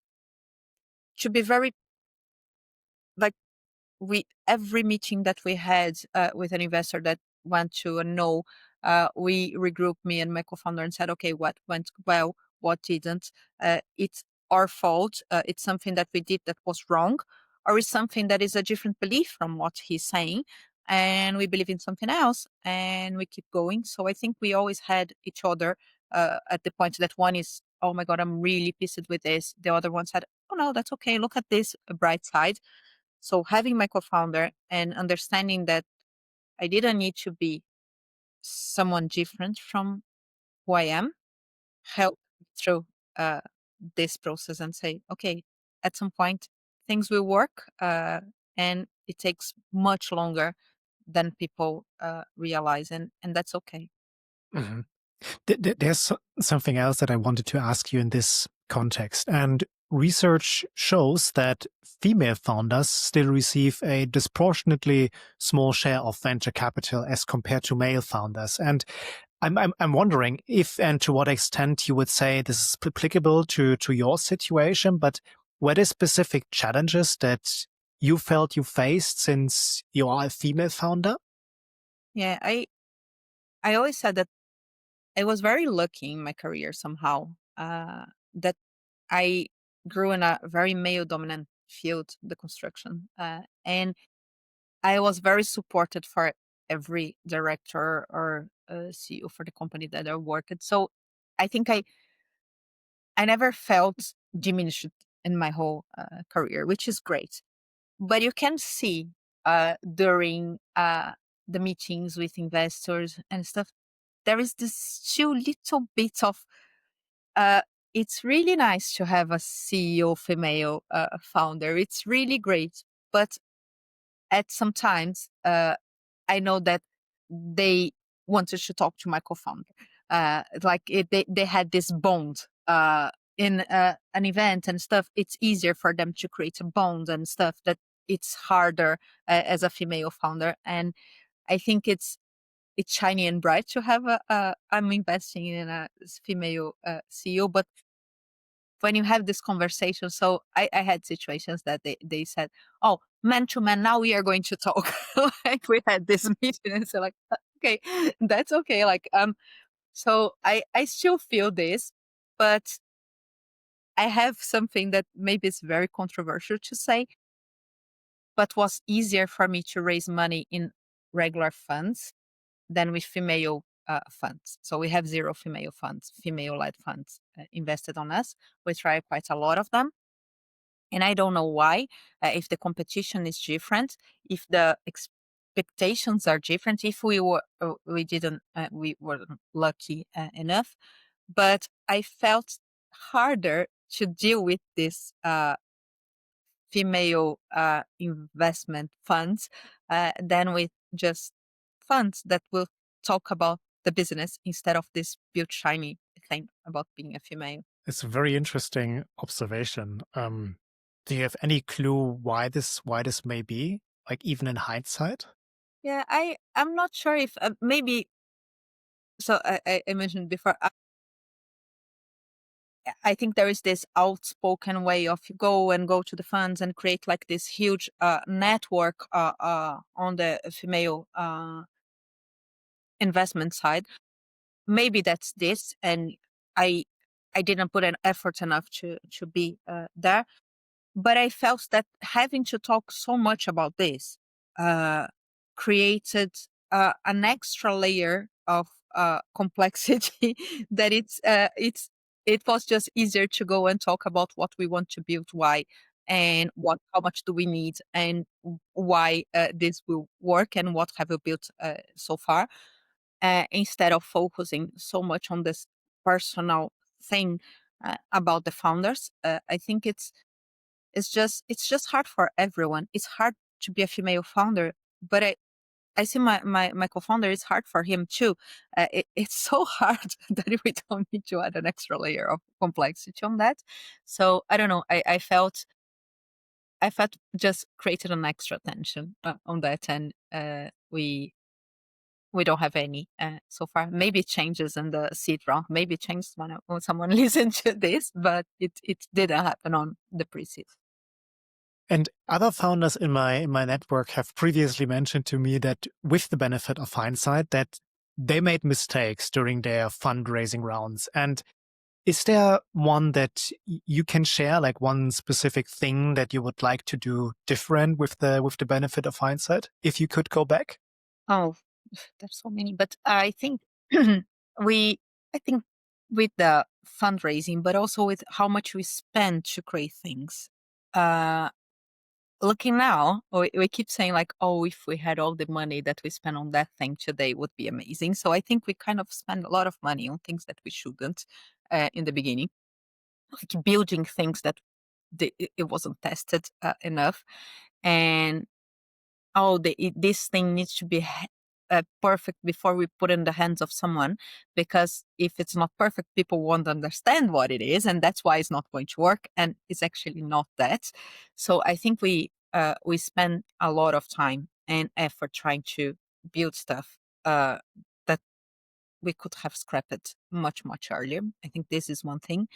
to be very like we every meeting that we had with an investor that went to a no, we regrouped, me and my co-founder, and said, okay, what went well, what didn't. It's our fault. It's something that we did that was wrong, or it's something that is a different belief from what he's saying. And we believe in something else and we keep going. So I think we always had each other at the point that one is, oh my God, I'm really pissed with this. The other one said, oh no, that's okay. Look at this bright side. So having my co-founder and understanding that I didn't need to be someone different from who I am helped me through uh, this process and say, okay, at some point things will work, and it takes much longer than people realize, and that's okay. Mhm. There's something else that I wanted to ask you in this context. And research shows that female founders still receive a disproportionately small share of venture capital as compared to male founders. And I'm wondering if and to what extent you would say this is applicable to your situation, but were there specific challenges that you felt you faced since you are a female founder? Yeah, I always said that I was very lucky in my career somehow, that I grew in a very male dominant field, the construction, and I was very supported for every director or CEO for the company that I worked at. So I think I never felt diminished in my whole career, which is great. But you can see during the meetings with investors and stuff, there is this still little bit of uh, it's really nice to have a CEO female founder. It's really great. But at some times, I know that they wanted to talk to my co-founder. They had this bond in an event and stuff. It's easier for them to create a bond and stuff that it's harder as a female founder. And I think it's shiny and bright to have I'm investing in a female CEO, but when you have this conversation, so I had situations that they said, oh, man to man, now we are going to talk. Like we had this meeting and so like, okay, that's okay. Like, so I still feel this, but I have something that maybe is very controversial to say, but was easier for me to raise money in regular funds than with female funds. So we have zero female funds, female led funds invested on us. We try quite a lot of them. And I don't know why, if the competition is different, if the expectations are different, if we weren't lucky enough. But I felt harder to deal with this female investment funds than with just funds that will talk about the business instead of this built shiny thing about being a female. It's a very interesting observation. Do you have any clue why this may be? Like even in hindsight? Yeah, I'm not sure if maybe. So I mentioned before. I think there is this outspoken way of you go to the funds and create like this huge network on the female investment side. Maybe that's this, and I I didn't put an effort enough to be there. But I felt that having to talk so much about this uh, created an extra layer of complexity that it was just easier to go and talk about what we want to build, why, and what how much do we need, and why this will work, and what have we built so far, instead of focusing so much on this personal thing about the founders. I think it's just hard for everyone. It's hard to be a female founder, but I see my co-founder, it's hard for him too. It's so hard that we don't need to add an extra layer of complexity on that. So I don't know. I felt just created an extra tension on that, and we don't have any so far. Maybe it changes in the seed round. Maybe it changes when someone listens to this, but it didn't happen on the pre-seed. And other founders in my network have previously mentioned to me that with the benefit of hindsight, that they made mistakes during their fundraising rounds. And is there one that you can share, like one specific thing that you would like to do different with the benefit of hindsight, if you could go back? Oh, there's so many, but I think we, I think with the fundraising, but also with how much we spend to create things. Uh, Looking now, we keep saying like, oh, if we had all the money that we spent on that thing today would be amazing. So I think we kind of spend a lot of money on things that we shouldn't in the beginning, like building things that it wasn't tested enough, and oh, this thing needs to be perfect before we put in the hands of someone, because if it's not perfect, people won't understand what it is, and that's why it's not going to work. And it's actually not that. So I think we spend a lot of time and effort trying to build stuff that we could have scrapped much earlier. I think this is one thing,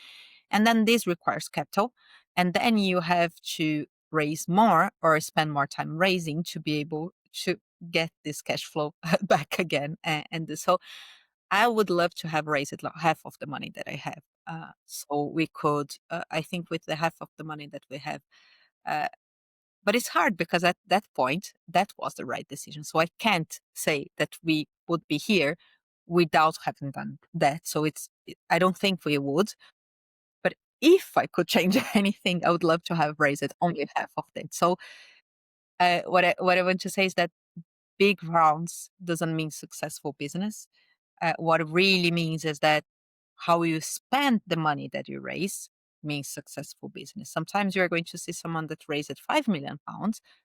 and then this requires capital. And then you have to raise more or spend more time raising to be able to get this cash flow back again. So I would love to have raised half of the money that I have. So we could, I think, with the half of the money that we have. Uh, but it's hard because at that point, that was the right decision. So I can't say that we would be here without having done that. So I don't think we would. But if I could change anything, I would love to have raised only half of it. So what I want to say is that big rounds doesn't mean successful business. What it really means is that how you spend the money that you raise means successful business. Sometimes you're going to see someone that raised £5 million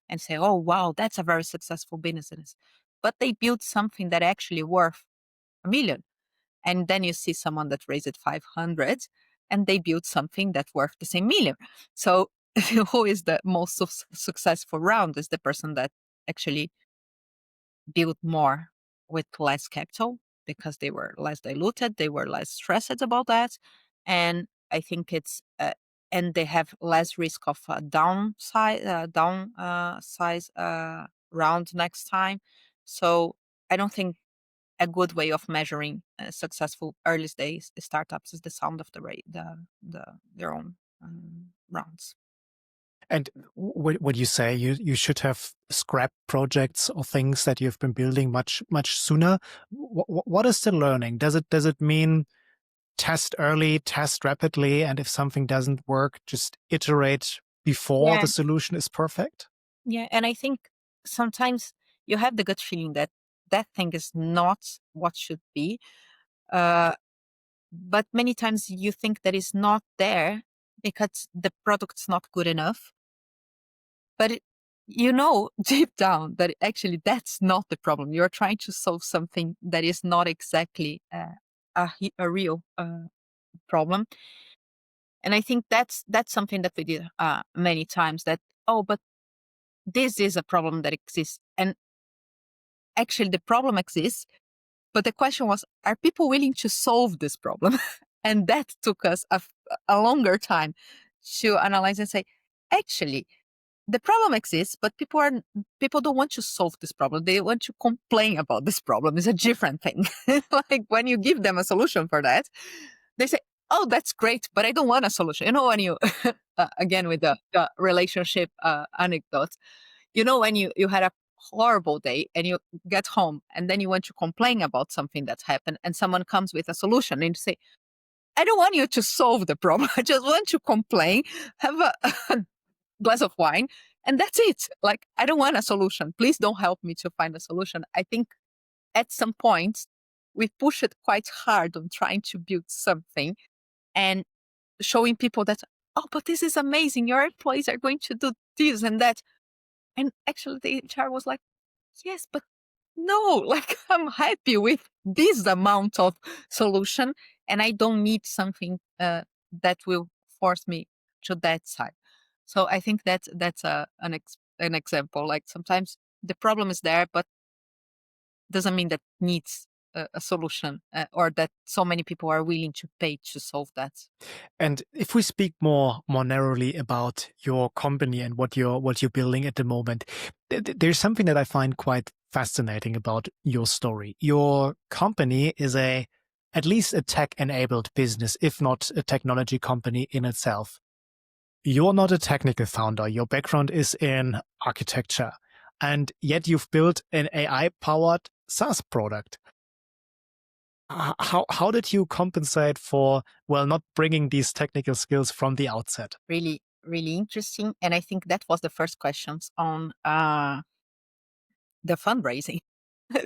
and say, "Oh wow, that's a very successful business," but they built something that actually worth 1 million. And then you see someone that raised it 500 and they built something that's worth the same million. So who is the most successful round is the person that actually built more with less capital, because they were less diluted, they were less stressed about that. And I think and they have less risk of a down size round next time. So I don't think a good way of measuring successful early stage startups is the sound of the rate, their own rounds. And would you say you should have scrapped projects or things that you've been building much sooner? What is the learning? Does it mean test early, test rapidly, and if something doesn't work, just iterate before Yeah. the solution is perfect? Yeah. And I think sometimes you have the gut feeling that that thing is not what should be. Uh, but many times you think that it's not there because the product's not good enough. But deep down that actually that's not the problem. You're trying to solve something that is not exactly a real problem. And I think that's something that we did many times. That but this is a problem that exists, and actually the problem exists. But the question was, are people willing to solve this problem? And that took us a longer time to analyze and say, actually, the problem exists, but people don't want to solve this problem. They want to complain about this problem. It's a different thing. Like when you give them a solution for that, they say, "Oh, that's great, but I don't want a solution." When you again with the relationship anecdote, when you had a horrible day and you get home and then you want to complain about something that's happened and someone comes with a solution and you say, "I don't want you to solve the problem. I just want to complain, have a glass of wine, and that's it. Like, I don't want a solution. Please don't help me to find a solution." I think at some point we push it quite hard on trying to build something and showing people that, "Oh, but this is amazing. Your employees are going to do this and that." And actually the HR was like, "Yes, but no, like I'm happy with this amount of solution and I don't need something that will force me to that side." So I think that's an example. Like sometimes the problem is there, but doesn't mean that needs a solution or that so many people are willing to pay to solve that. And if we speak more narrowly about your company and what you're building at the moment, there's something that I find quite fascinating about your story. Your company is at least a tech-enabled business, if not a technology company in itself. You're not a technical founder. Your background is in architecture, and yet you've built an AI-powered SaaS product. How did you compensate for, well, not bringing these technical skills from the outset? Really, really interesting. And I think that was the first questions on the fundraising.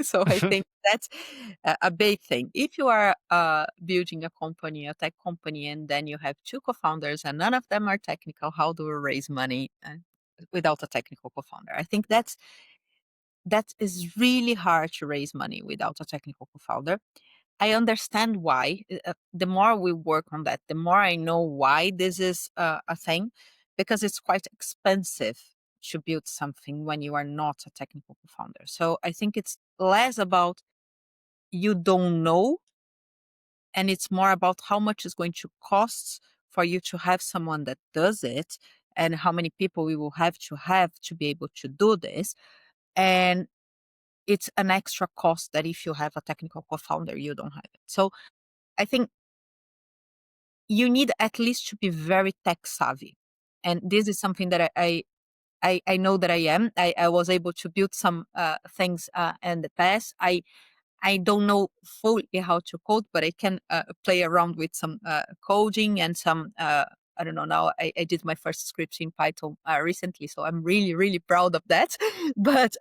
So I think that's a big thing. If you are building a company, a tech company, and then you have two co-founders and none of them are technical, how do we raise money without a technical co-founder? I think that is really hard to raise money without a technical co-founder. I understand why. The more we work on that, the more I know why this is a thing, because it's quite expensive to build something when you are not a technical co-founder. So I think it's less about you don't know, and it's more about how much is going to cost for you to have someone that does it, and how many people we will have to be able to do this. And it's an extra cost that if you have a technical co-founder, you don't have it. So I think you need at least to be very tech savvy. And this is something that I know that I am. I was able to build some things in the past. I don't know fully how to code, but I can play around with some coding and some. I don't know now. I did my first script in Python recently, so I'm really, really proud of that. But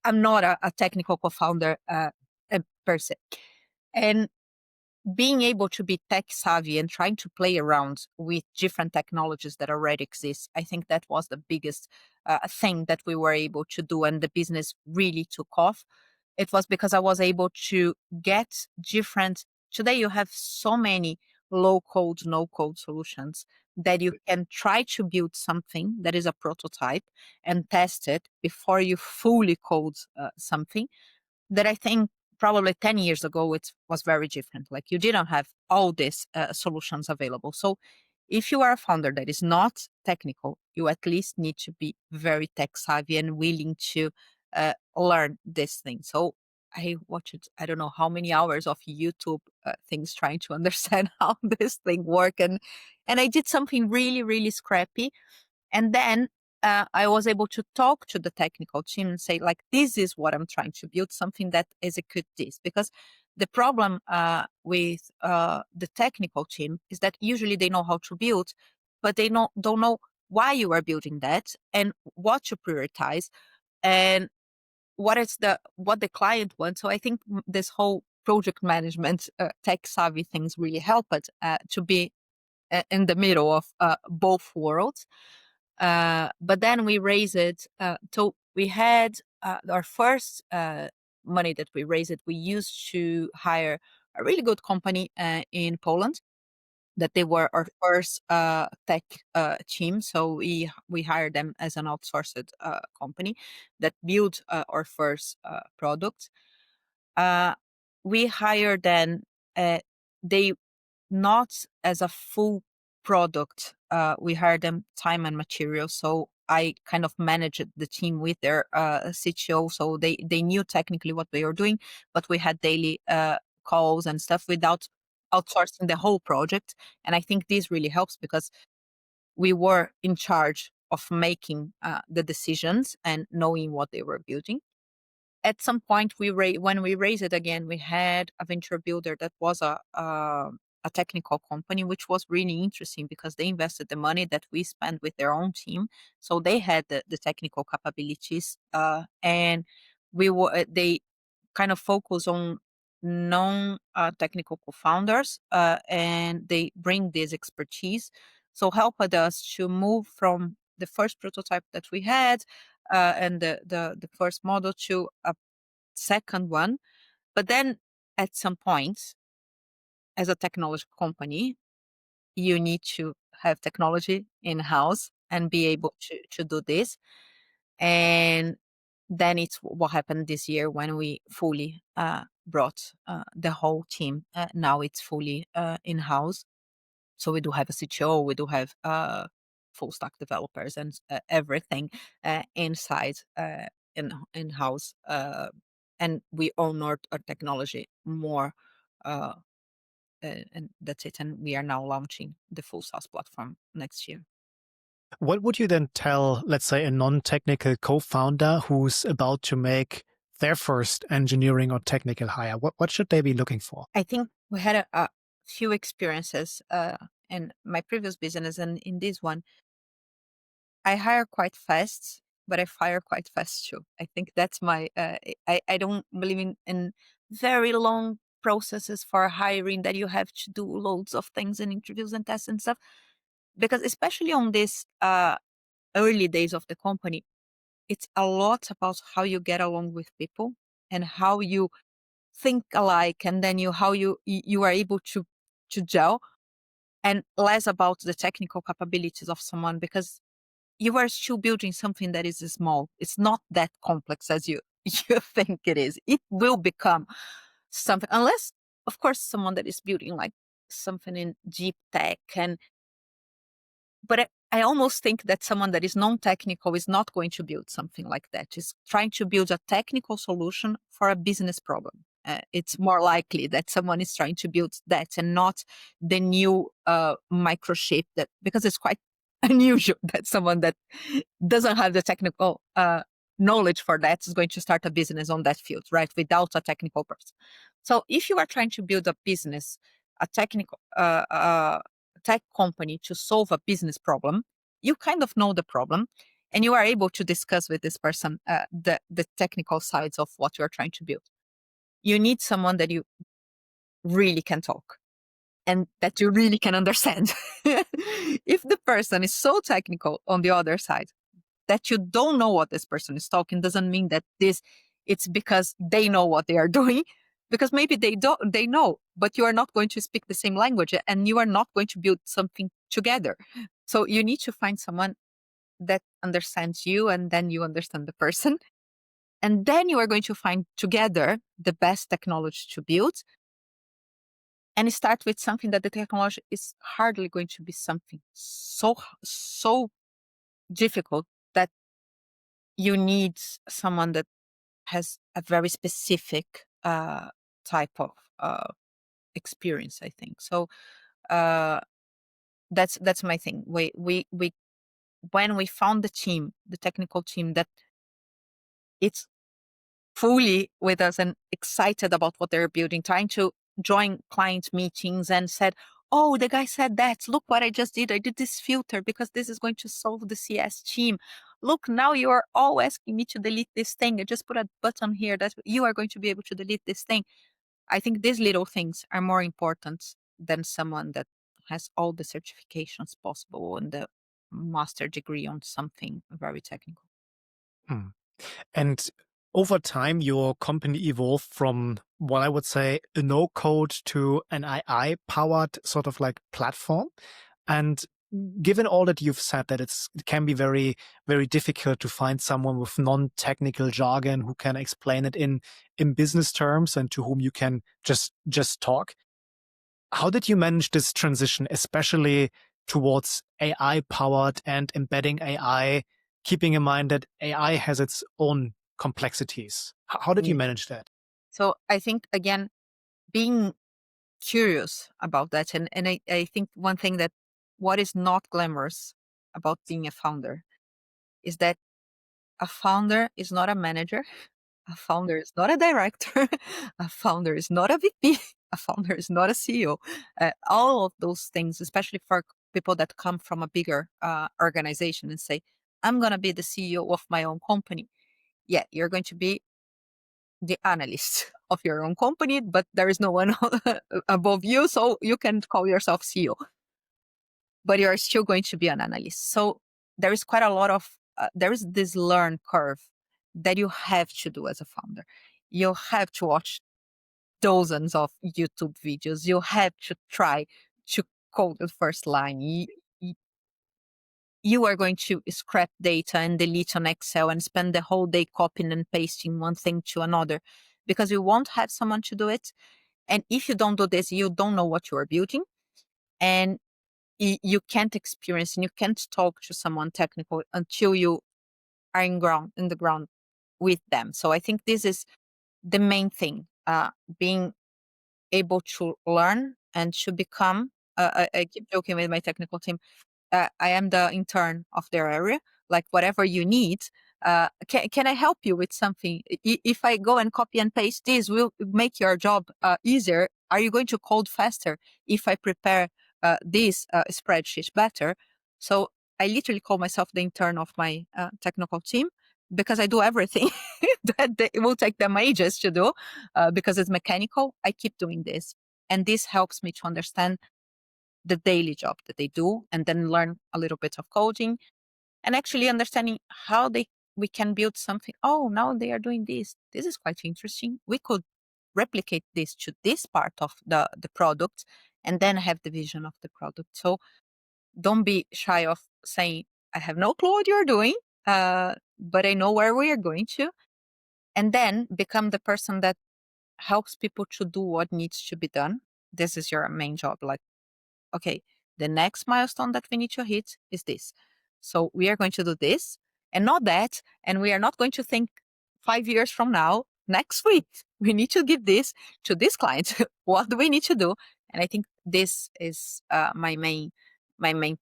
I'm not a technical co-founder per se. And being able to be tech savvy and trying to play around with different technologies that already exist, I think that was the biggest thing that we were able to do, and the business really took off. It was because I was able to get different. Today, you have so many low code, no code solutions that you can try to build something that is a prototype and test it before you fully code something that I think probably 10 years ago it was very different. Like you didn't have all these solutions available. So if you are a founder that is not technical, you at least need to be very tech savvy and willing to learn this thing. So I watched, I don't know how many hours of YouTube things trying to understand how this thing work, and I did something really, really scrappy, and then I was able to talk to the technical team and say, like, this is what I'm trying to build, something that execute this. Because the problem with the technical team is that usually they know how to build, but they don't know why you are building that and what to prioritize and what the client wants. So I think this whole project management tech savvy things really help it to be in the middle of both worlds. But then we raised it. So we had our first money that we raised. We used to hire a really good company in Poland. That they were our first tech team. So we hired them as an outsourced company that built our first product. Uh, we hired them. They not as a full product. We hired them time and material. So I kind of managed the team with their CTO. So they knew technically what they were doing, but we had daily calls and stuff without outsourcing the whole project. And I think this really helps because we were in charge of making the decisions and knowing what they were building. At some point, when we raised it again, we had a venture builder that was a technical company, which was really interesting because they invested the money that we spent with their own team. So they had the technical capabilities, and they kind of focus on non technical co-founders, and they bring this expertise. So helped us to move from the first prototype that we had and the first model to a second one. But then at some point, as a technology company, you need to have technology in house and be able to do this. And then it's what happened this year when we fully brought the whole team. Now it's fully in house. So we do have a CTO, we do have full stack developers and everything inside in house, and we own our technology more, uh, and that's it. And we are now launching the full SaaS platform next year. What would you then tell, let's say, a non-technical co-founder who's about to make their first engineering or technical hire? What should they be looking for? I think we had a few experiences in my previous business and in this one. I hire quite fast, but I fire quite fast too. I think that's my. I don't believe in very long processes for hiring that you have to do loads of things and interviews and tests and stuff. Because especially on this early days of the company, it's a lot about how you get along with people and how you think alike, and then you are able to gel, and less about the technical capabilities of someone because you are still building something that is small. It's not that complex as you you think it is. It will become something unless, of course, someone that is building like something in deep tech and but I almost think that someone that is non-technical is not going to build something like that. Is trying to build a technical solution for a business problem. It's more likely that someone is trying to build that and not the new microchip that because it's quite unusual that someone that doesn't have the technical knowledge for that is going to start a business on that field, right? Without a technical person. So if you are trying to build a business, a technical tech company to solve a business problem, you kind of know the problem and you are able to discuss with this person the technical sides of what you are trying to build. You need someone that you really can talk and that you really can understand. If the person is so technical on the other side that you don't know what this person is talking, doesn't mean that it's because they know what they are doing, because maybe they know, but you are not going to speak the same language and you are not going to build something together. So you need to find someone that understands you and then you understand the person. And then you are going to find together the best technology to build and start with something that the technology is hardly going to be something so difficult that you need someone that has a very specific type of experience, I think. So uh, that's my thing. We when we found the team, the technical team that it's fully with us and excited about what they're building, trying to join client meetings and said, Oh, the guy said that. Look what I just did. I did this filter because this is going to solve the CS team. Look, now you are all asking me to delete this thing. I just put a button here that you are going to be able to delete this thing. I think these little things are more important than someone that has all the certifications possible and the master degree on something very technical. Hmm. And over time, your company evolved from what I would say a no code to an AI powered sort of like platform. And given all that you've said, that it can be very, very difficult to find someone with non-technical jargon who can explain it in business terms and to whom you can just talk. How did you manage this transition, especially towards AI powered and embedding AI, keeping in mind that AI has its own complexities? How did you Yeah. manage that? So I think, again, being curious about that. And I think one thing that what is not glamorous about being a founder is that a founder is not a manager. A founder is not a director. A founder is not a VP. A founder is not a CEO. All of those things, especially for people that come from a bigger organization and say, I'm going to be the CEO of my own company. Yeah, you're going to be the analyst of your own company, but there is no one above you, so you can call yourself CEO, but you're still going to be an analyst. So there is quite a lot of, there is this learn curve that you have to do as a founder. You have to watch dozens of YouTube videos. You have to try to code the first line. You are going to scrap data and delete on Excel and spend the whole day copying and pasting one thing to another because you won't have someone to do it. And if you don't do this, you don't know what you are building. And you can't experience and you can't talk to someone technical until you are in the ground with them. So I think this is the main thing, being able to learn and to become, I keep joking with my technical team, I am the intern of their area. Like whatever you need, can I help you with something? If I go and copy and paste this, will make your job easier. Are you going to code faster if I prepare this spreadsheet better? So I literally call myself the intern of my technical team because I do everything that it will take them ages to do because it's mechanical. I keep doing this, and this helps me to understand the daily job that they do and then learn a little bit of coding and actually understanding how we can build something. Oh, now they are doing this. This is quite interesting. We could replicate this to this part of the product and then have the vision of the product. So don't be shy of saying, I have no clue what you're doing, but I know where we are going to. And then become the person that helps people to do what needs to be done. This is your main job. Like, okay, the next milestone that we need to hit is this. So we are going to do this and not that. And we are not going to think 5 years from now, next week, we need to give this to this client. What do we need to do? And I think this is my main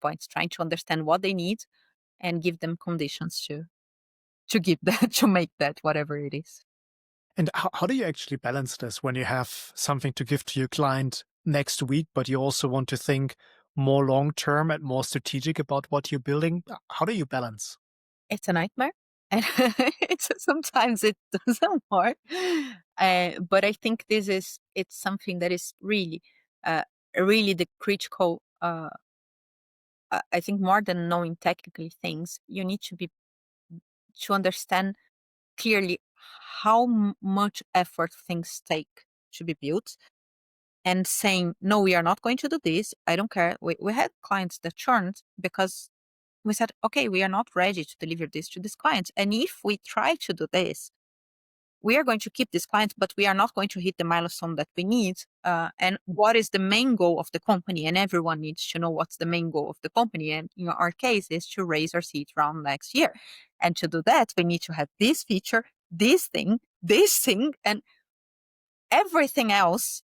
point, trying to understand what they need and give them conditions to give that, to make that, whatever it is. And how do you actually balance this when you have something to give to your client next week, but you also want to think more long term and more strategic about what you're building? How do you balance? It's a nightmare. And sometimes it doesn't work. But I think it's something that is uh, really the critical. I think more than knowing technically things, you need to understand clearly how much effort things take to be built. And saying, no, we are not going to do this. I don't care. We had clients that churned because we said, okay, we are not ready to deliver this to this client. And if we try to do this, we are going to keep this client, but we are not going to hit the milestone that we need. And what is the main goal of the company? And everyone needs to know what's the main goal of the company. And in our case is to raise our seed round next year. And to do that, we need to have this feature, this thing, and everything else.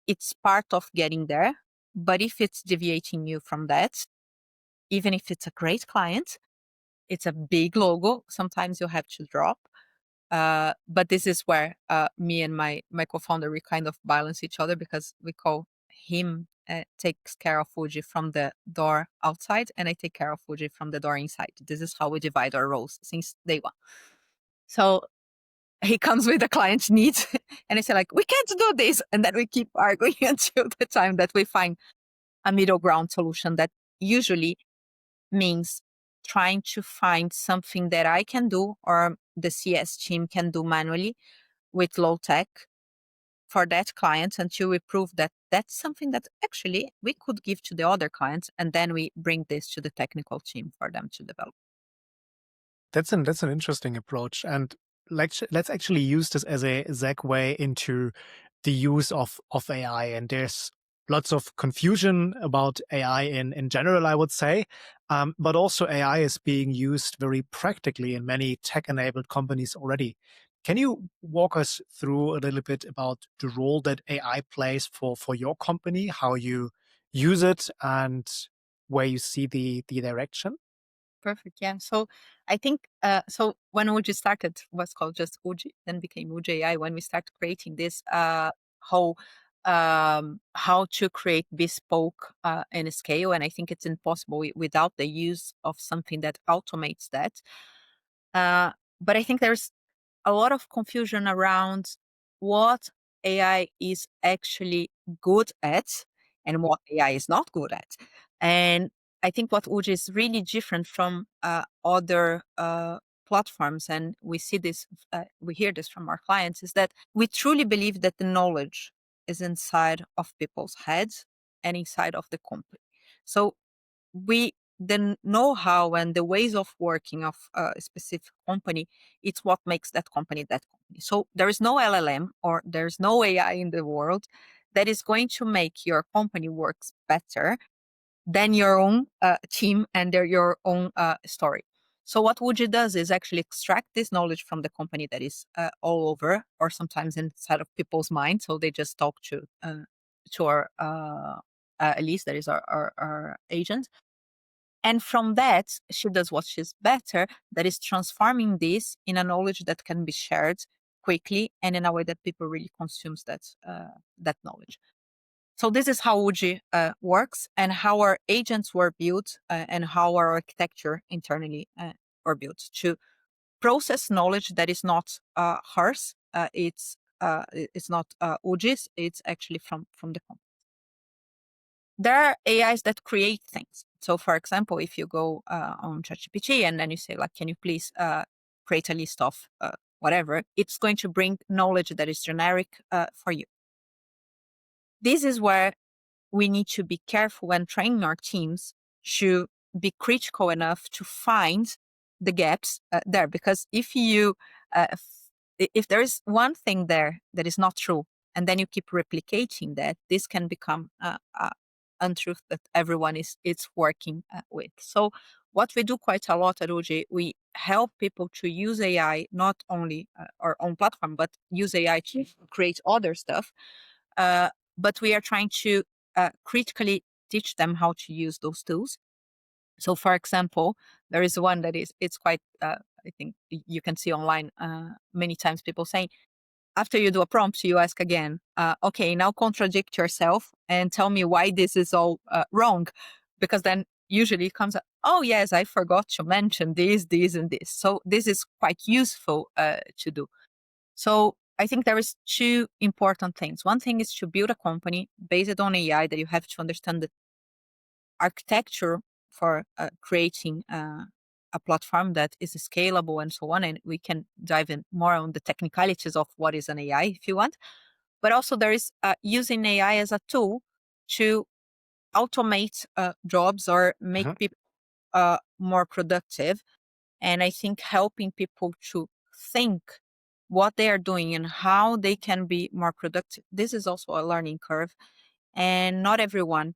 It's part of getting there. But if it's deviating you from that, even if it's a great client, it's a big logo, sometimes you have to drop. But this is where me and my co-founder, we kind of balance each other because we call him takes care of Fuji from the door outside, and I take care of Fuji from the door inside. This is how we divide our roles since day one. So he comes with the client's needs, and I say like, we can't do this, and then we keep arguing until the time that we find a middle ground solution that usually means trying to find something that I can do or the CS team can do manually with low tech for that client until we prove that that's something that actually we could give to the other clients. And then we bring this to the technical team for them to develop. That's an interesting approach, and let's actually use this as a segue into the use of AI. And there's lots of confusion about AI in general, I would say, but also AI is being used very practically in many tech-enabled companies already. Can you walk us through a little bit about the role that AI plays for your company, how you use it, and where you see the direction? Perfect. Yeah. So I think so when Uji started was called just Uji, then became UJI. When we start creating this whole how to create bespoke and scale, and I think it's impossible without the use of something that automates that. Uh, but I think there's a lot of confusion around what AI is actually good at and what AI is not good at. And I think what Uji is really different from other platforms, and we see this, we hear this from our clients, is that we truly believe that the knowledge is inside of people's heads and inside of the company. So we the know-how and the ways of working of a specific company, it's what makes that company that company. So there is no LLM or there's no AI in the world that is going to make your company works better than your own team and your own story. So what Woody does is actually extract this knowledge from the company that is all over, or sometimes inside of people's minds. So they just talk to our Elise, that is our agent, and from that, she does what she's better, that is transforming this in a knowledge that can be shared quickly and in a way that people really consumes that knowledge. So this is how Uji works and how our agents were built and how our architecture internally were built to process knowledge that is not hers. It's not Uji's. It's actually from the company. There are AIs that create things. So, for example, if you go on ChatGPT and then you say, like, can you please create a list of whatever, it's going to bring knowledge that is generic for you. This is where we need to be careful when training our teams to be critical enough to find the gaps there. Because if there is one thing there that is not true, and then you keep replicating that, this can become a untruth that everyone is working with. So what we do quite a lot at OJ, we help people to use AI, not only our own platform, but use AI to create other stuff. But we are trying to critically teach them how to use those tools. So, for example, there is one that it's quite, I think you can see online many times people saying, after you do a prompt, you ask again, okay, now contradict yourself and tell me why this is all wrong. Because then usually it comes up, oh, yes, I forgot to mention this, and this. So this is quite useful to do. So I think there is two important things. One thing is to build a company based on AI that you have to understand the architecture for creating a platform that is scalable and so on. And we can dive in more on the technicalities of what is an AI if you want. But also there is using AI as a tool to automate jobs or make Mhm. people more productive. And I think helping people to think what they are doing and how they can be more productive. This is also a learning curve. And not everyone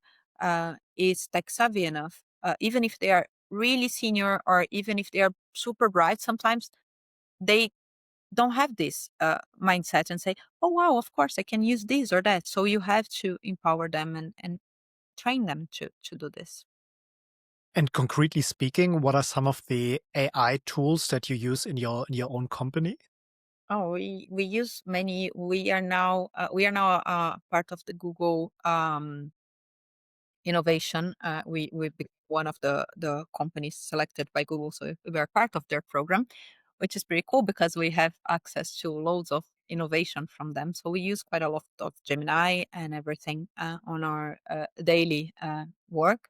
is tech savvy enough, even if they are really senior or even if they are super bright, sometimes they don't have this mindset and say, oh, wow, of course I can use this or that. So you have to empower them and train them to do this. And concretely speaking, what are some of the AI tools that you use in your own company? Oh, we use many. We are now part of the Google. innovation. We become one of the companies selected by Google, so we are part of their program, which is pretty cool because we have access to loads of innovation from them. So we use quite a lot of Gemini and everything on our daily work.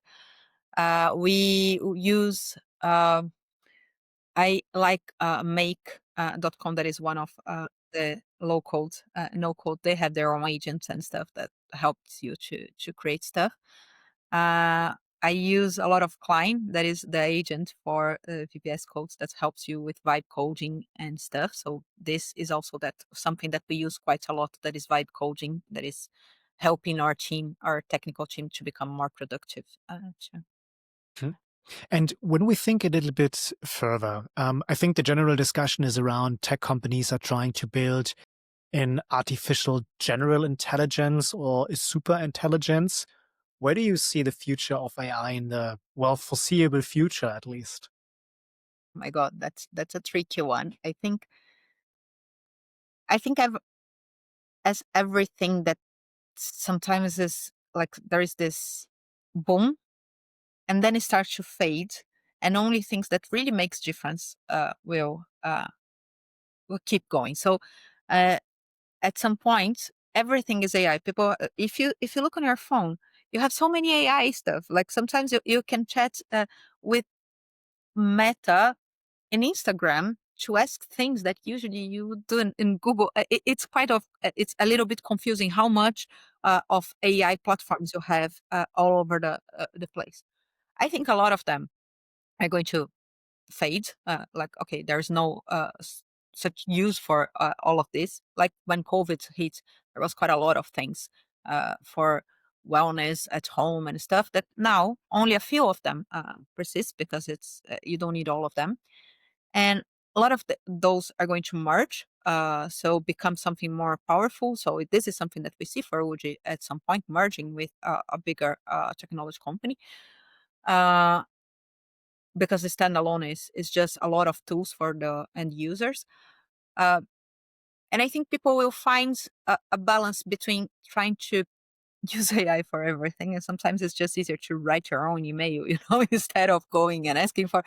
We use I like make.com. That is one of the low code, no code. They have their own agents and stuff that helps you to create stuff. Uh, I use a lot of Klein. That is the agent for VPS codes that helps you with vibe coding and stuff. So this is also that something that we use quite a lot. That is vibe coding. That is helping our team, our technical team, to become more productive. Mhm. And when we think a little bit further, I think the general discussion is around tech companies are trying to build an artificial general intelligence or a super intelligence. Where do you see the future of AI in the, well, foreseeable future at least? My God, that's a tricky one. I think I've as everything that sometimes is like there is this boom and then it starts to fade, and only things that really makes difference will keep going. So uh, at some point everything is AI. People, if you look on your phone, you have so many AI stuff. Like sometimes you can chat with Meta in Instagram to ask things that usually you would do in Google. It's quite of it's a little bit confusing how much of AI platforms you have all over the place. I think a lot of them are going to fade. Like okay, there's no such use for all of this. Like when COVID hit, there was quite a lot of things for wellness at home and stuff that now only a few of them persist because it's you don't need all of them, and a lot of those are going to merge, so become something more powerful. So this is something that we see for UJ at some point merging with a bigger technology company, uh, because the standalone is just a lot of tools for the end users. Uh, and I think people will find a balance between trying to use AI for everything, and sometimes it's just easier to write your own email, instead of going and asking for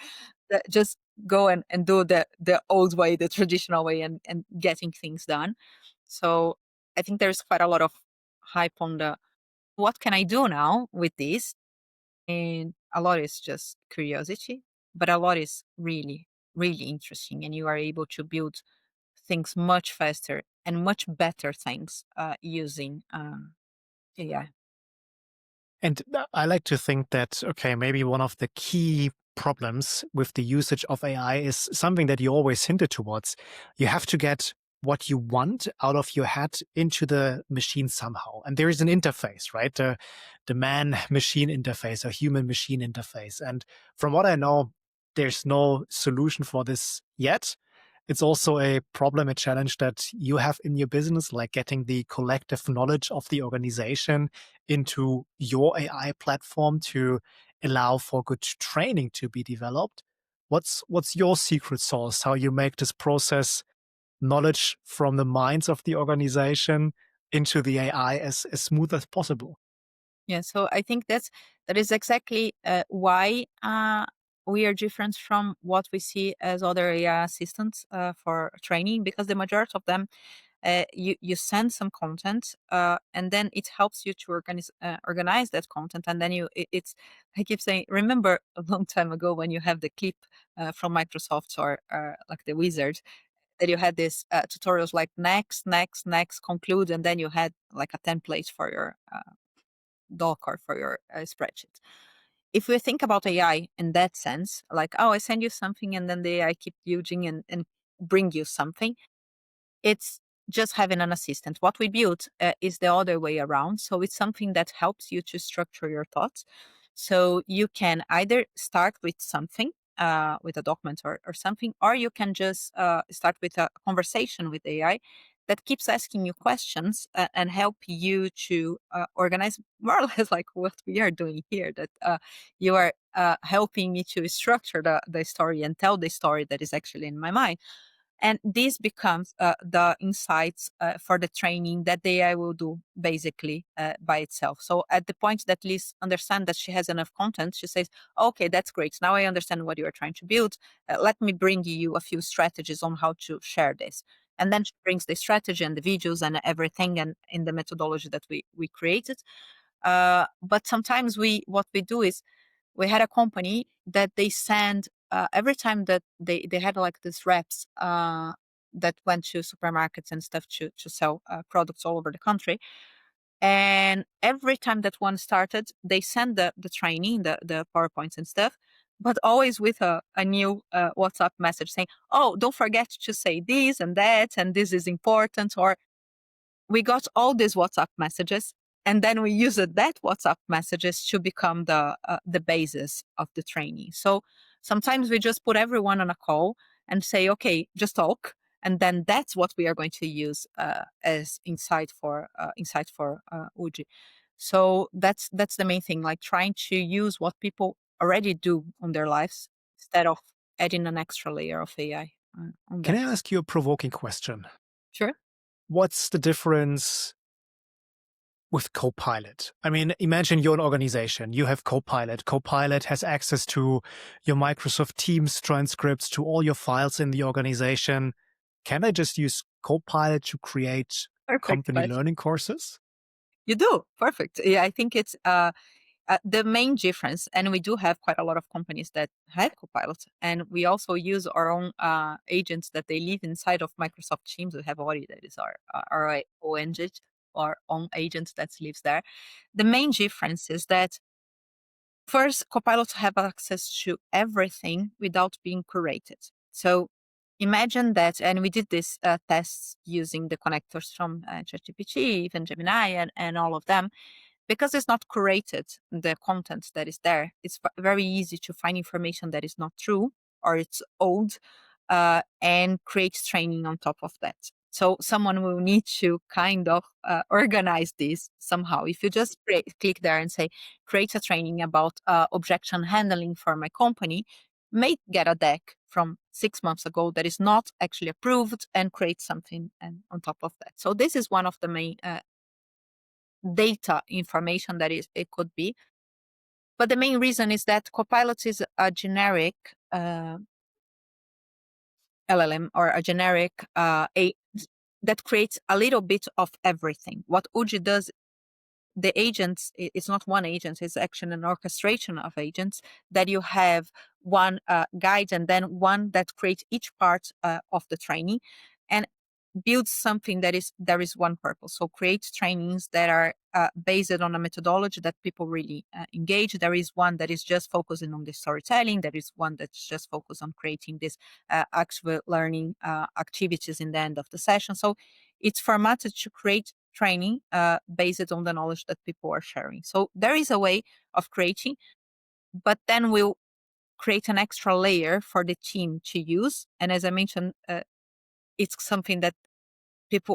just go and do the old way, the traditional way, and getting things done. So I think there's quite a lot of hype on the what can I do now with this? And a lot is just curiosity, but a lot is really, really interesting. And you are able to build things much faster and much better things using AI. And I like to think that, okay, maybe one of the key problems with the usage of AI is something that you always hinted towards. You have to get what you want out of your head into the machine somehow. And there is an interface, right? The man machine interface or human machine interface. And from what I know, there's no solution for this yet. It's also a problem, a challenge that you have in your business, like getting the collective knowledge of the organization into your AI platform to allow for good training to be developed. What's your secret sauce? How you make this process knowledge from the minds of the organization into the AI as smooth as possible? Yeah, so I think that is exactly why we are different from what we see as other AI assistants for training, because the majority of them you send some content and then it helps you to organize that content, and then it's I keep saying, remember a long time ago when you have the clip from Microsoft or like the wizard, that you had this tutorials like next, next, next, conclude, and then you had like a template for your doc or for your spreadsheet. If we think about AI in that sense, like, oh, I send you something and then the AI keep using and bring you something, it's just having an assistant. What we built is the other way around. So it's something that helps you to structure your thoughts. So you can either start with something, with a document or something, or you can just start with a conversation with AI that keeps asking you questions and help you to organize more or less like what we are doing here, that you are helping me to structure the story and tell the story that is actually in my mind. And this becomes the insights for the training that the AI will do basically by itself. So at the point that Liz understands that she has enough content, she says, okay, that's great. Now I understand what you are trying to build. Let me bring you a few strategies on how to share this. And then she brings the strategy and the videos and everything and in the methodology that we created. But sometimes what we do is we had a company that they send every time that they had like these reps that went to supermarkets and stuff to sell products all over the country. And every time that one started, they send the training, the PowerPoints and stuff, but always with a new WhatsApp message saying, oh, don't forget to say this and that, and this is important, or we got all these WhatsApp messages, and then we used that WhatsApp messages to become the basis of the training. So sometimes we just put everyone on a call and say, okay, just talk, and then that's what we are going to use as insight for Uji. So that's the main thing, like trying to use what people already do on their lives instead of adding an extra layer of AI on Can that. I ask you a provoking question? Sure. What's the difference with Copilot? I mean, imagine you're an organization. You have Copilot. Copilot has access to your Microsoft Teams transcripts, to all your files in the organization. Can I just use Copilot to create Perfect company question. learning courses? You do. Perfect. Yeah, I think it's the main difference, and we do have quite a lot of companies that have Copilot, and we also use our own agents that they live inside of Microsoft Teams. We have Ori, that is our own agent, our own agent that lives there. The main difference is that first, Copilots have access to everything without being curated. So imagine that, and we did this tests using the connectors from ChatGPT, even Gemini, and all of them. Because it's not curated, the content that is there, it's very easy to find information that is not true or it's old and create training on top of that. So someone will need to kind of organize this somehow. If you just click there and say, create a training about objection handling for my company, may get a deck from 6 months ago that is not actually approved and create something on top of that. So this is one of the main data information that it could be. But the main reason is that Copilot is a generic LLM or a generic that creates a little bit of everything. What Uji does, the agents, it's not one agent, it's actually an orchestration of agents that you have one guide and then one that creates each part of the training. And build something there is one purpose. So create trainings that are based on a methodology that people really engage. There is one that is just focusing on the storytelling. There is one that's just focused on creating this actual learning activities in the end of the session. So it's formatted to create training based on the knowledge that people are sharing. So there is a way of creating, but then we'll create an extra layer for the team to use. And as I mentioned, it's something that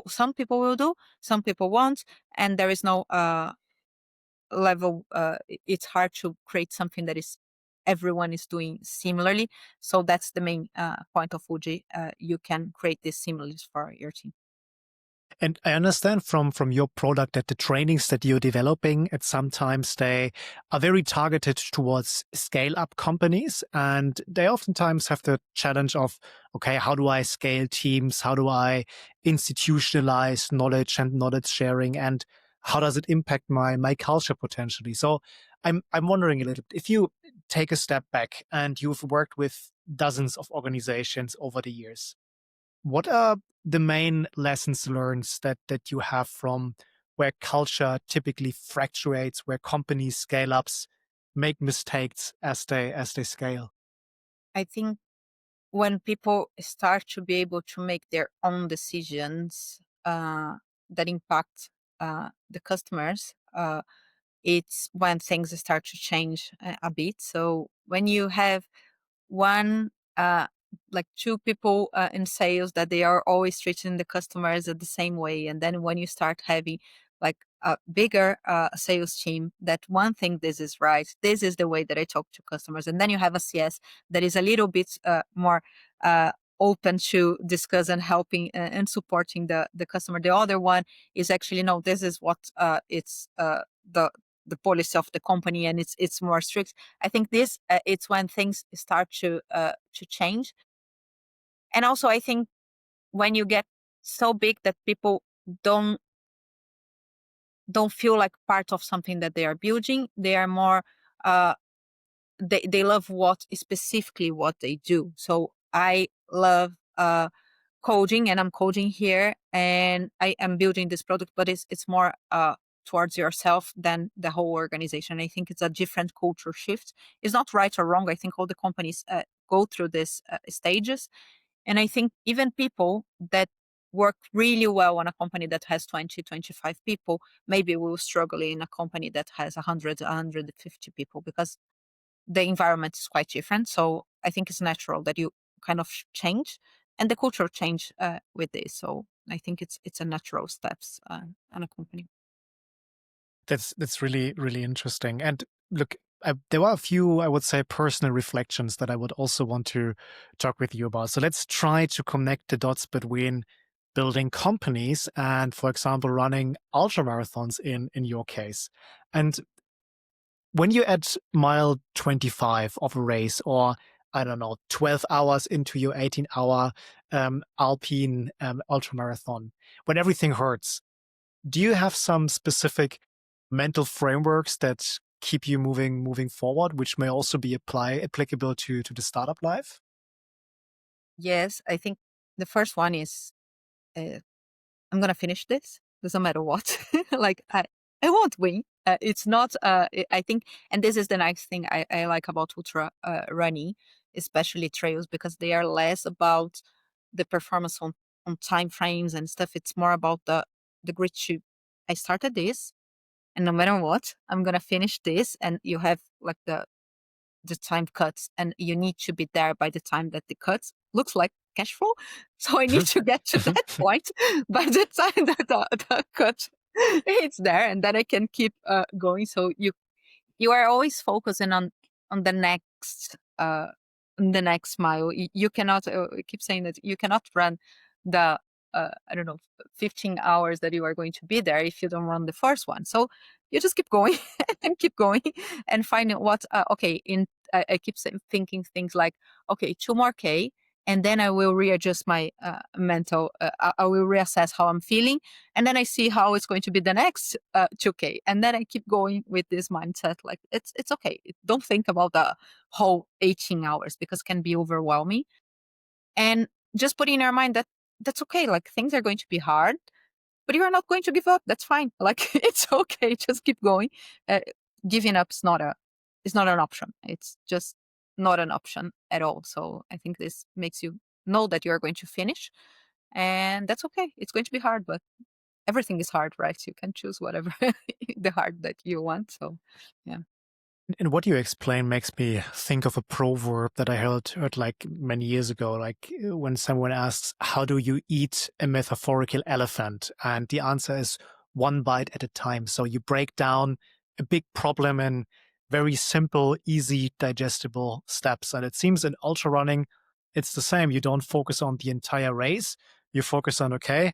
some people will do, some people won't, and there is no level. It's hard to create something that is everyone is doing similarly. So that's the main point of Uji. You can create this similarly for your team. And I understand from your product that the trainings that you're developing, at sometimes they are very targeted towards scale-up companies, and they oftentimes have the challenge of, okay, how do I scale teams? How do I institutionalize knowledge and knowledge sharing? And how does it impact my culture potentially? So I'm wondering a little bit, if you take a step back and you've worked with dozens of organizations over the years, what are the main lessons learned that you have from where culture typically fluctuates, where companies scale ups make mistakes as they scale? I think when people start to be able to make their own decisions that impact the customers, it's when things start to change a bit. So when you have one like two people in sales that they are always treating the customers the same way, and then when you start having like a bigger sales team that one thing this is right, this is the way that I talk to customers, and then you have a CS that is a little bit more open to discuss and helping and supporting the customer. The other one is actually, no, this is what it's the policy of the company, and it's more strict. I think this it's when things start to change. And also I think when you get so big that people don't don't feel like part of something that they are building, they are more uh they love what specifically what they do. So I love coding, and I'm coding here, and I am building this product, but it's more towards yourself than the whole organization. I think it's a different culture shift. It's not right or wrong. I think all the companies go through these stages, and I think even people that work really well on a company that has 20, 25 people, maybe will struggle in a company that has 100, 150 people, because the environment is quite different. So I think it's natural that you kind of change, and the culture change with this. So I think it's a natural steps on a company. That's really, really interesting. And look, there are a few, I would say, personal reflections that I would also want to talk with you about. So let's try to connect the dots between building companies and, for example, running ultra marathons in your case. And when you're at mile 25 of a race, or I don't know, 12 hours into your 18-hour Alpine ultra marathon, when everything hurts, do you have some specific mental frameworks that keep you moving forward, which may also be applicable to the startup life? Yes, I think the first one is uh, I'm gonna finish this, doesn't matter what. Like I won't win. It's not. I think, and this is the nice thing I like about ultra running, especially trails, because they are less about the performance on time frames and stuff. It's more about the grit to. I started this, and no matter what, I'm gonna finish this. And you have like the time cuts, and you need to be there by the time that the cuts looks like cash flow. So I need to get to that point by the time that the cut it's there, and then I can keep going. So you are always focusing on the next mile. You cannot I keep saying that you cannot run the I don't know 15 hours that you are going to be there if you don't run the first one. So you just keep going and keep going and finding what okay in I keep thinking things like, okay, 2 more K, and then I will readjust my mental. I will reassess how I'm feeling, and then I see how it's going to be the next 2K, and then I keep going with this mindset. Like it's okay. Don't think about the whole 18 hours, because it can be overwhelming. And just put in your mind that that's okay. Like things are going to be hard, but you are not going to give up. That's fine. Like it's okay. Just keep going. Uh, Giving up is not an option. It's just not an option at all. So I think this makes you know that you are going to finish, and that's okay. It's going to be hard, but everything is hard, right? You can choose whatever the hard that you want. So yeah. And what you explain makes me think of a proverb that I heard like many years ago, like when someone asks, how do you eat a metaphorical elephant? And the answer is one bite at a time. So you break down a big problem in very simple, easy, digestible steps. And it seems in ultra running, it's the same. You don't focus on the entire race. You focus on, okay,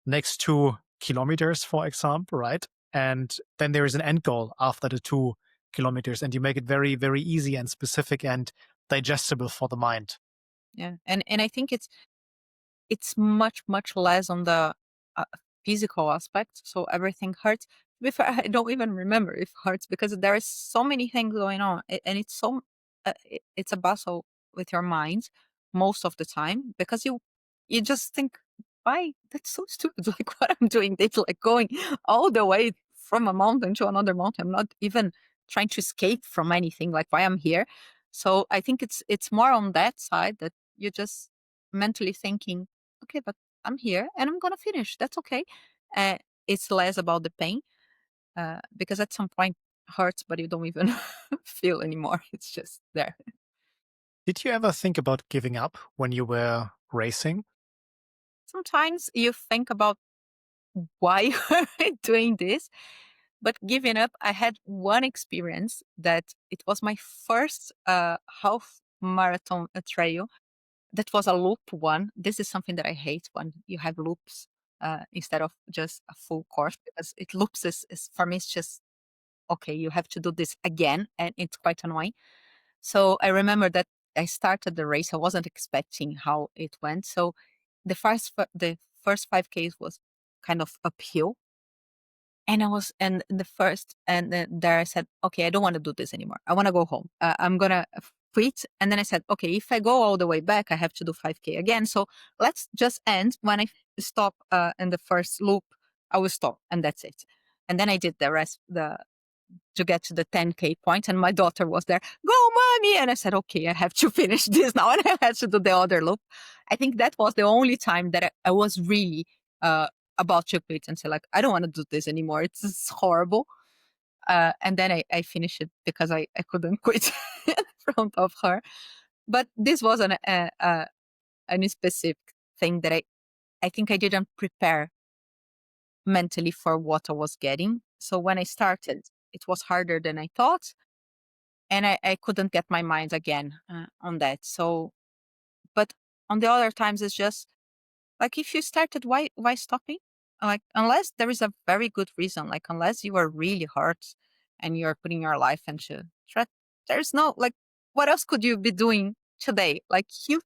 next 2 kilometers, for example, right? And then there is an end goal after the 2 kilometers, and you make it very, very easy and specific and digestible for the mind. Yeah. And I think it's much less on the uh, physical aspect. So everything hurts. Before I don't even remember if it hurts, because there is so many things going on, and it's so it's a bustle with your mind most of the time, because you just think, why, that's so stupid. Like what I'm doing, this, like going all the way from a mountain to another mountain. I'm not even trying to escape from anything. Like why I'm here. So I think it's more on that side that you just mentally thinking, okay, but I'm here and I'm gonna finish. That's okay. Uh, it's less about the pain, because at some point hurts, but you don't even feel anymore. It's just there. Did you ever think about giving up when you were racing? Sometimes you think about why are I doing this, but giving up. I had one experience that it was my first half marathon trail. that was a loop one. This is something that I hate when you have loops instead of just a full course, because it loops is for me, it's just, okay, you have to do this again, and it's quite annoying. So I remember that I started the race. I wasn't expecting how it went. So the first 5Ks was kind of uphill. And I was, and the first, and then there I said, okay, I don't want to do this anymore. I want to go home. I'm going to quit. And then I said, okay, if I go all the way back, I have to do 5K again. So let's just end. When I stop in the first loop, I will stop, and that's it. And then I did the rest, to get to the 10K point, and my daughter was there, go mommy. And I said, okay, I have to finish this now. And I had to do the other loop. I think that was the only time that I was really about to quit and say, like, I don't want to do this anymore. It's horrible. And then I finished it because I couldn't quit in front of her. But this was an specific thing that I think I didn't prepare mentally for what I was getting. So when I started, it was harder than I thought. And I couldn't get my mind again on that. So, but on the other times, it's just like, if you started, why stopping? Like, unless there is a very good reason, like unless you are really hurt and you're putting your life into threat, there's no, like, what else could you be doing today? Like, you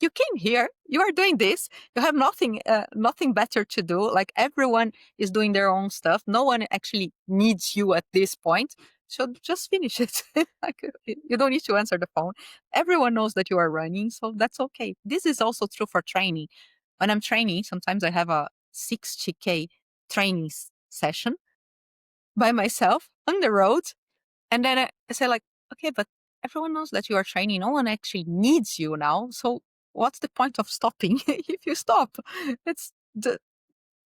came here, you are doing this, you have nothing better to do. Like, everyone is doing their own stuff. No one actually needs you at this point. So just finish it. Like, you don't need to answer the phone. Everyone knows that you are running, so that's okay. This is also true for training. When I'm training, sometimes I have a 60K training session by myself on the road. And then I say, like, okay, but everyone knows that you are training. No one actually needs you now. So what's the point of stopping? If you stop, it's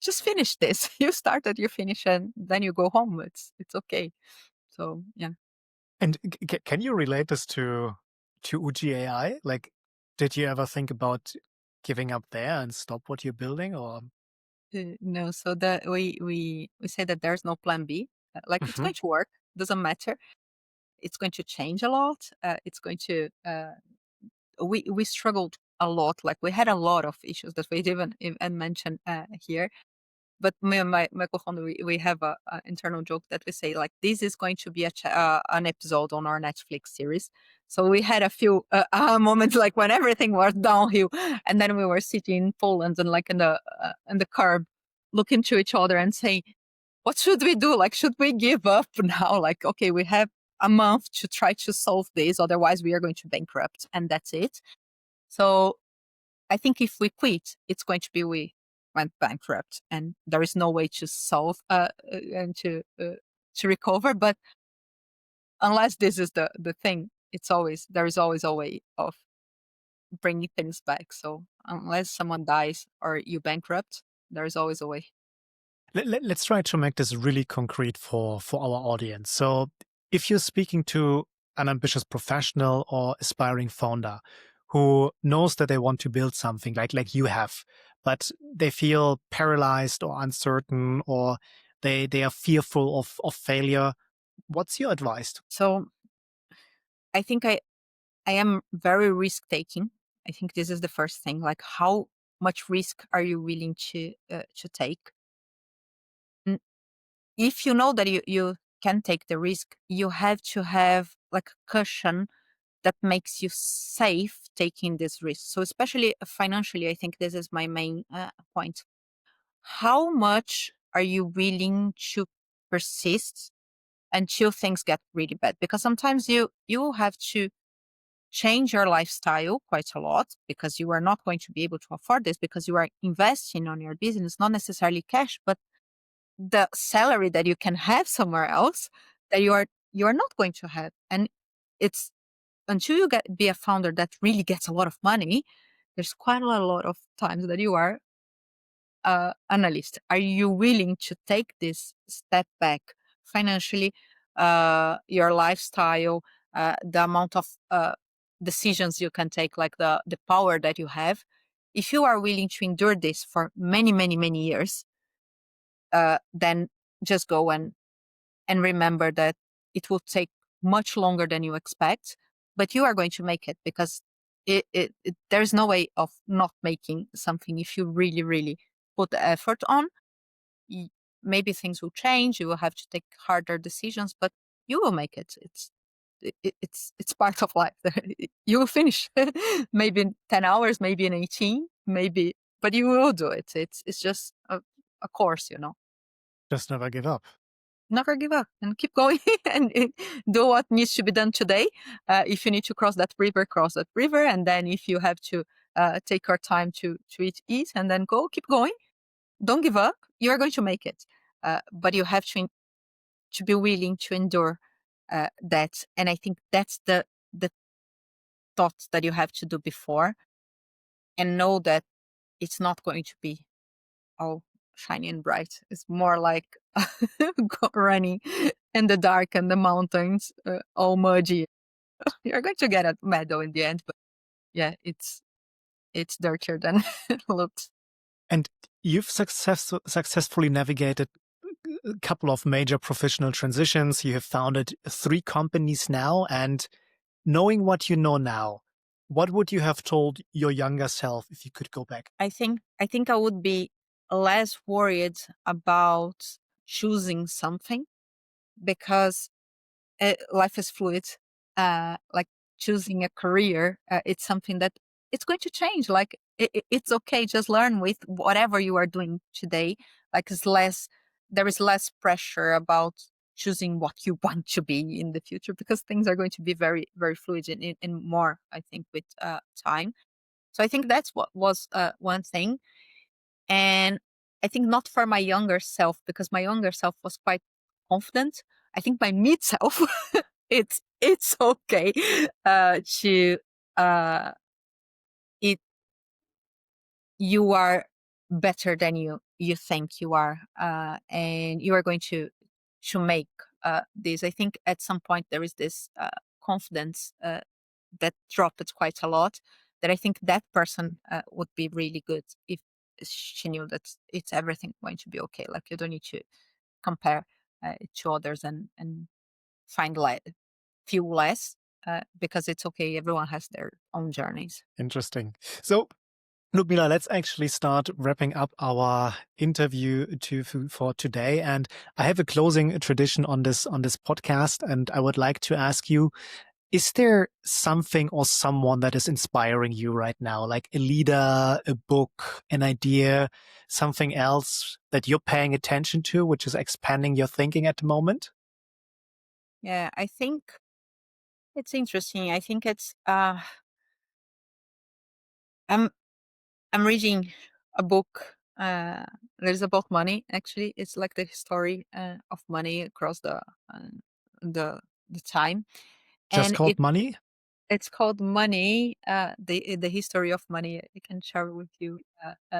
just finish this. You started, you finish, and then you go home. It's okay. So yeah. And can you relate this to UJJI? Like, did you ever think about giving up there and stop what you're building, or? No, so that we say that there's no plan B. Like, it's Mhm. going to work. Doesn't matter. It's going to change a lot. It's going to. We struggled a lot. Like, we had a lot of issues that we didn't even mention here. But me and my co-founder, we have a internal joke that we say, like, this is going to be an episode on our Netflix series. So we had a few moments, like, when everything was downhill, and then we were sitting in Poland and, like, in the curb, looking to each other and saying, what should we do? Like, should we give up now? Like, okay, we have a month to try to solve this, otherwise we are going to bankrupt, and that's it. So I think if we quit, it's going to be we went bankrupt, and there is no way to solve and to recover. But unless this is the thing, there is always a way of bringing things back. So unless someone dies or you bankrupt, there is always a way. Let's try to make this really concrete for our audience. So, if you're speaking to an ambitious professional or aspiring founder who knows that they want to build something like you have, but they feel paralyzed or uncertain, or they are fearful of failure, what's your advice? So I think I am very risk taking. I think this is the first thing. Like, how much risk are you willing to take? N- If you know that you can take the risk, you have to have, like, a cushion that makes you safe taking this risk. So especially financially, I think this is my main point. How much are you willing to persist until things get really bad? Because sometimes you have to change your lifestyle quite a lot, because you are not going to be able to afford this, because you are investing on your business, not necessarily cash, but the salary that you can have somewhere else that you are not going to have. And it's, until you be a founder that really gets a lot of money, there's quite a lot of times that you are analyst. Are you willing to take this step back financially, your lifestyle, the amount of decisions you can take, like the power that you have? If you are willing to endure this for many, many, many years, then just go and remember that it will take much longer than you expect, but you are going to make it, because there's no way of not making something if you really, really put the effort on. y- Maybe things will change. You will have to take harder decisions, but you will make it. It's part of life. You will finish, maybe in 10 hours, maybe in 18, maybe, but you will do it. It's just a course, you know. Just never give up. Never give up and keep going and do what needs to be done today. If you need to cross that river, cross that river, and then if you have to take your time to eat, and then go, keep going. Don't give up. You are going to make it, but you have to be willing to endure that. And I think that's the thoughts that you have to do before, and know that it's not going to be all shiny and bright. It's more like running in the dark and the mountains, all muddy. You're going to get a medal in the end, but yeah, it's dirtier than it looks. And you've successfully navigated a couple of major professional transitions. You have founded 3 companies now. And knowing what you know now, what would you have told your younger self if you could go back? I think I would be less worried about choosing something, because life is fluid. Like choosing a career, it's something that it's going to change. Like it's okay. Just learn with whatever you are doing today. Like there is less pressure about choosing what you want to be in the future, because things are going to be very, very fluid in more, I think, with time. So I think that's what was one thing. And I think not for my younger self, because my younger self was quite confident. I think my mid self, it's okay to uh, it. You are better than you think you are, and you are going to make this. I think at some point there is this confidence that dropped quite a lot. That I think that person would be really good if she knew that it's everything going to be okay. Like you don't need to compare to others and find feel less, because it's okay. Everyone has their own journeys. Interesting. So, Ludmila, let's actually start wrapping up our interview for today. And I have a closing tradition on this podcast, and I would like to ask you: is there something or someone that is inspiring you right now, like a leader, a book, an idea, something else that you're paying attention to, which is expanding your thinking at the moment? Yeah, I think it's interesting. I think it's I'm I'm reading a book that is about money. Actually, it's like the story of money across uh, the the time, Just and called money? it's called Money. The history of money. I can share with you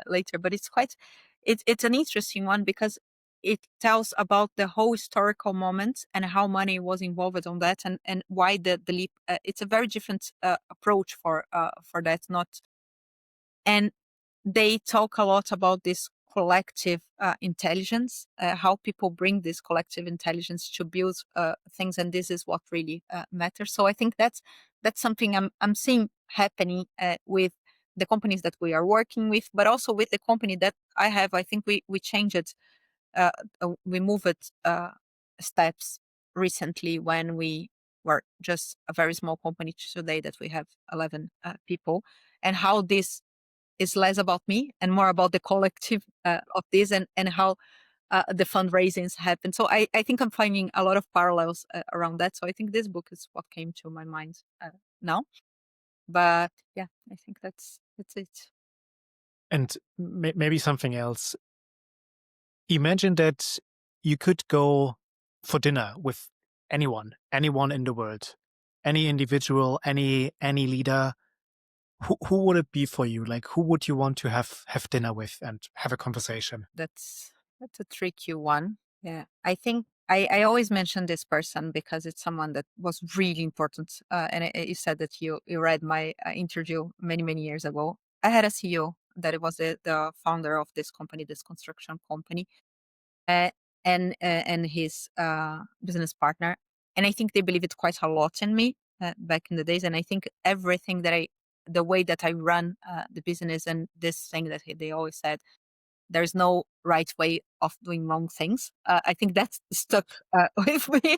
later, but it's an interesting one, because it tells about the whole historical moment and how money was involved on that, and why the leap. It's a very different approach for that. Not and they talk a lot about this collective intelligence, how people bring this collective intelligence to build things, and this is what really matters. So I think that's something I'm seeing happening with the companies that we are working with, but also with the company that I have. I think we changed it. We moved steps recently, when we were just a very small company, to today that we have 11 people, and how this is less about me and more about the collective of this, and how the fundraisings happen. So I think I'm finding a lot of parallels around that. So I think this book is what came to my mind now. But yeah, I think that's it. And maybe something else. Imagine that you could go for dinner with anyone in the world, any individual, any leader. Who would it be for you? Like, who would you want to have dinner with and have a conversation? That's a tricky one. Yeah, I think I always mention this person because it's someone that was really important. You said that you read my interview many years ago. I had a CEO that it was the founder of this company, this construction company, uh, and his business partner. And I think they believed quite a lot in me back in the days. And I think everything that the way that I run the business, and this thing that they always said, there's no right way of doing wrong things. I think that's stuck with me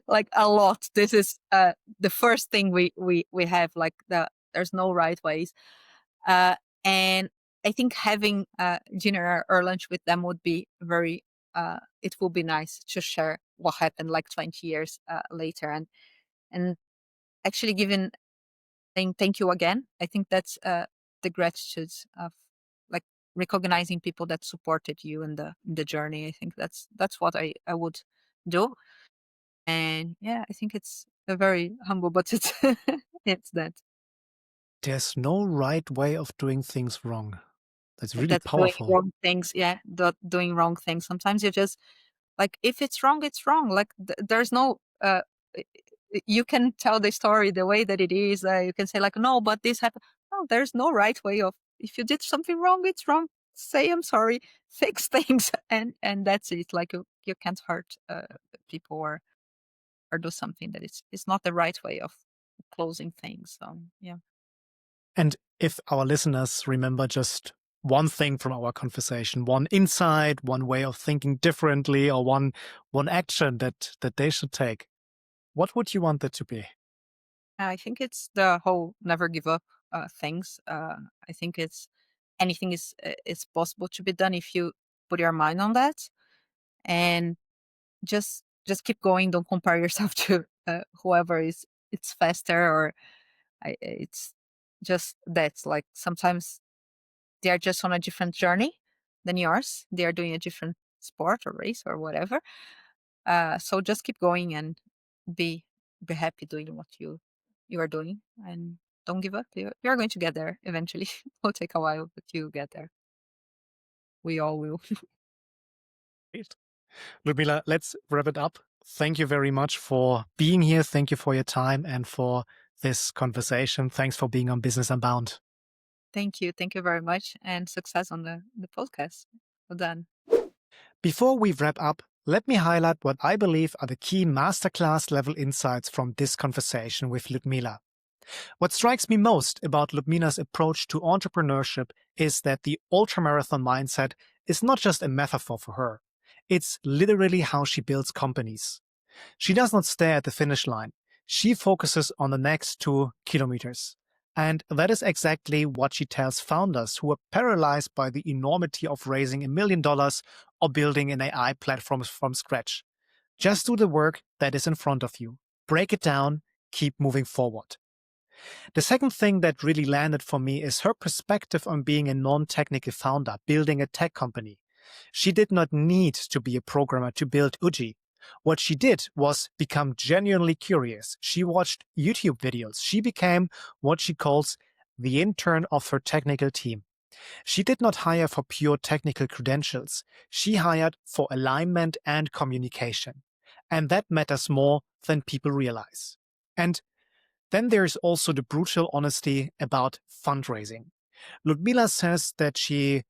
like a lot. This is the first thing we have, like there's no right ways. Uh, and I think having dinner or lunch with them would be very, it will be nice to share what happened like 20 years later, and actually giving saying thank you again. I think that's the gratitude of like recognizing people that supported you in the journey. I think that's what I would do. And yeah, I think it's a very humble, but it's it's that There's no right way of doing things wrong. That's really that's doing powerful. wrong things. Yeah, doing wrong things. Sometimes you just like if it's wrong, it's wrong. Like there's no. You can tell the story the way that it is. You can say like, no, but this happened. No, there's no right way of. If you did something wrong, it's wrong. Say I'm sorry, fix things, and that's it. Like you can't hurt people or do something that it's not the right way of closing things. So yeah. And if our listeners remember just one thing from our conversation, one insight, one way of thinking differently, or one action that they should take, what would you want that to be? I think it's the whole never give up things. I think it's anything is possible to be done if you put your mind on that, and just keep going. Don't compare yourself to whoever is it's faster or it's just that's like sometimes they are just on a different journey than yours. They are doing a different sport or race or whatever. So just keep going and be be happy doing what you are doing, and don't give up. You're going to get there eventually. It'll take a while, but you get there. We all will. Great. Ludmila, let's wrap it up. Thank you very much for being here. Thank you for your time and for this conversation. Thanks for being on Business Unbound. Thank you. Thank you very much, and success on the podcast. Well done. Before we wrap up, let me highlight what I believe are the key masterclass level insights from this conversation with Ludmila. What strikes me most about Ludmila's approach to entrepreneurship is that the ultramarathon mindset is not just a metaphor for her. It's literally how she builds companies. She does not stare at the finish line. She focuses on the next 2 kilometers. And that is exactly what she tells founders who are paralyzed by the enormity of raising $1 million or building an AI platform from scratch. Just do the work that is in front of you. Break it down, keep moving forward. The second thing that really landed for me is her perspective on being a non-technical founder, building a tech company. She did not need to be a programmer to build 𝐻𝐥𝐥. What she did was become genuinely curious. She watched YouTube videos. She became what she calls the intern of her technical team. She did not hire for pure technical credentials. She hired for alignment and communication. And that matters more than people realize. And then there's also the brutal honesty about fundraising. Ludmila says that she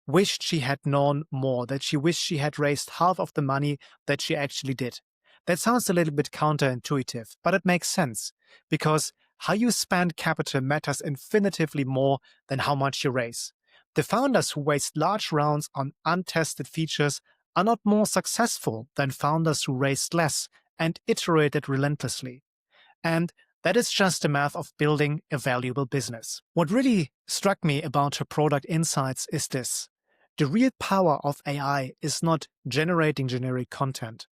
wished she had known more, that she wished she had raised half of the money that she actually did. That sounds a little bit counterintuitive, but it makes sense because how you spend capital matters infinitively more than how much you raise. The founders who waste large rounds on untested features are not more successful than founders who raised less and iterated relentlessly. And that is just the math of building a valuable business. What really struck me about her product insights is this. The real power of AI is not generating generic content.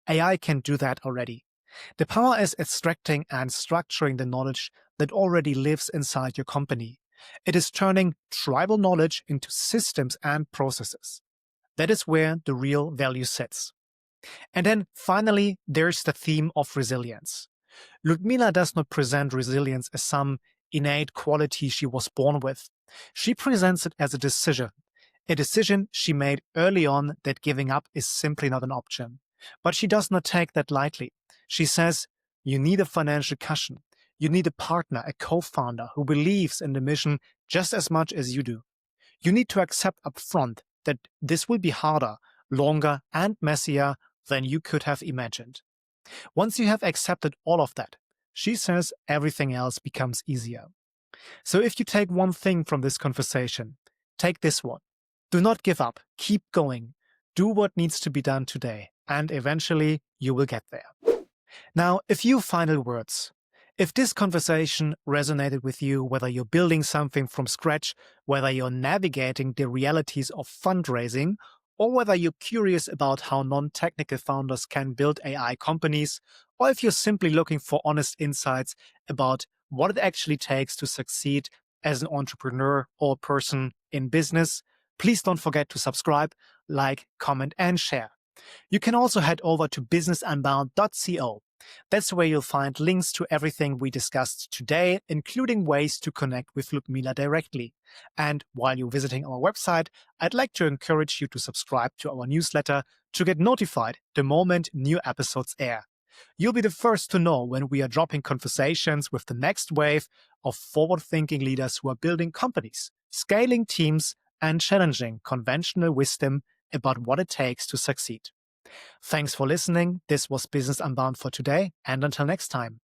AI can do that already. The power is extracting and structuring the knowledge that already lives inside your company. It is turning tribal knowledge into systems and processes. That is where the real value sits. And then finally, there's the theme of resilience. Ludmila does not present resilience as some innate quality she was born with. She presents it as a decision she made early on that giving up is simply not an option. But she does not take that lightly. She says, you need a financial cushion. You need a partner, a co-founder who believes in the mission just as much as you do. You need to accept upfront that this will be harder, longer, and messier than you could have imagined. Once you have accepted all of that, she says everything else becomes easier. So if you take one thing from this conversation, take this one. Do not give up. Keep going. Do what needs to be done today, and eventually you will get there. Now, a few final words. If this conversation resonated with you, whether you're building something from scratch, whether you're navigating the realities of fundraising, or whether you're curious about how non-technical founders can build AI companies, or if you're simply looking for honest insights about what it actually takes to succeed as an entrepreneur or person in business, please don't forget to subscribe, like, comment, and share. You can also head over to businessunbound.co. That's where you'll find links to everything we discussed today, including ways to connect with Ludmila directly. And while you're visiting our website, I'd like to encourage you to subscribe to our newsletter to get notified the moment new episodes air. You'll be the first to know when we are dropping conversations with the next wave of forward-thinking leaders who are building companies, scaling teams, and challenging conventional wisdom about what it takes to succeed. Thanks for listening. This was Business Unbound for today, and until next time.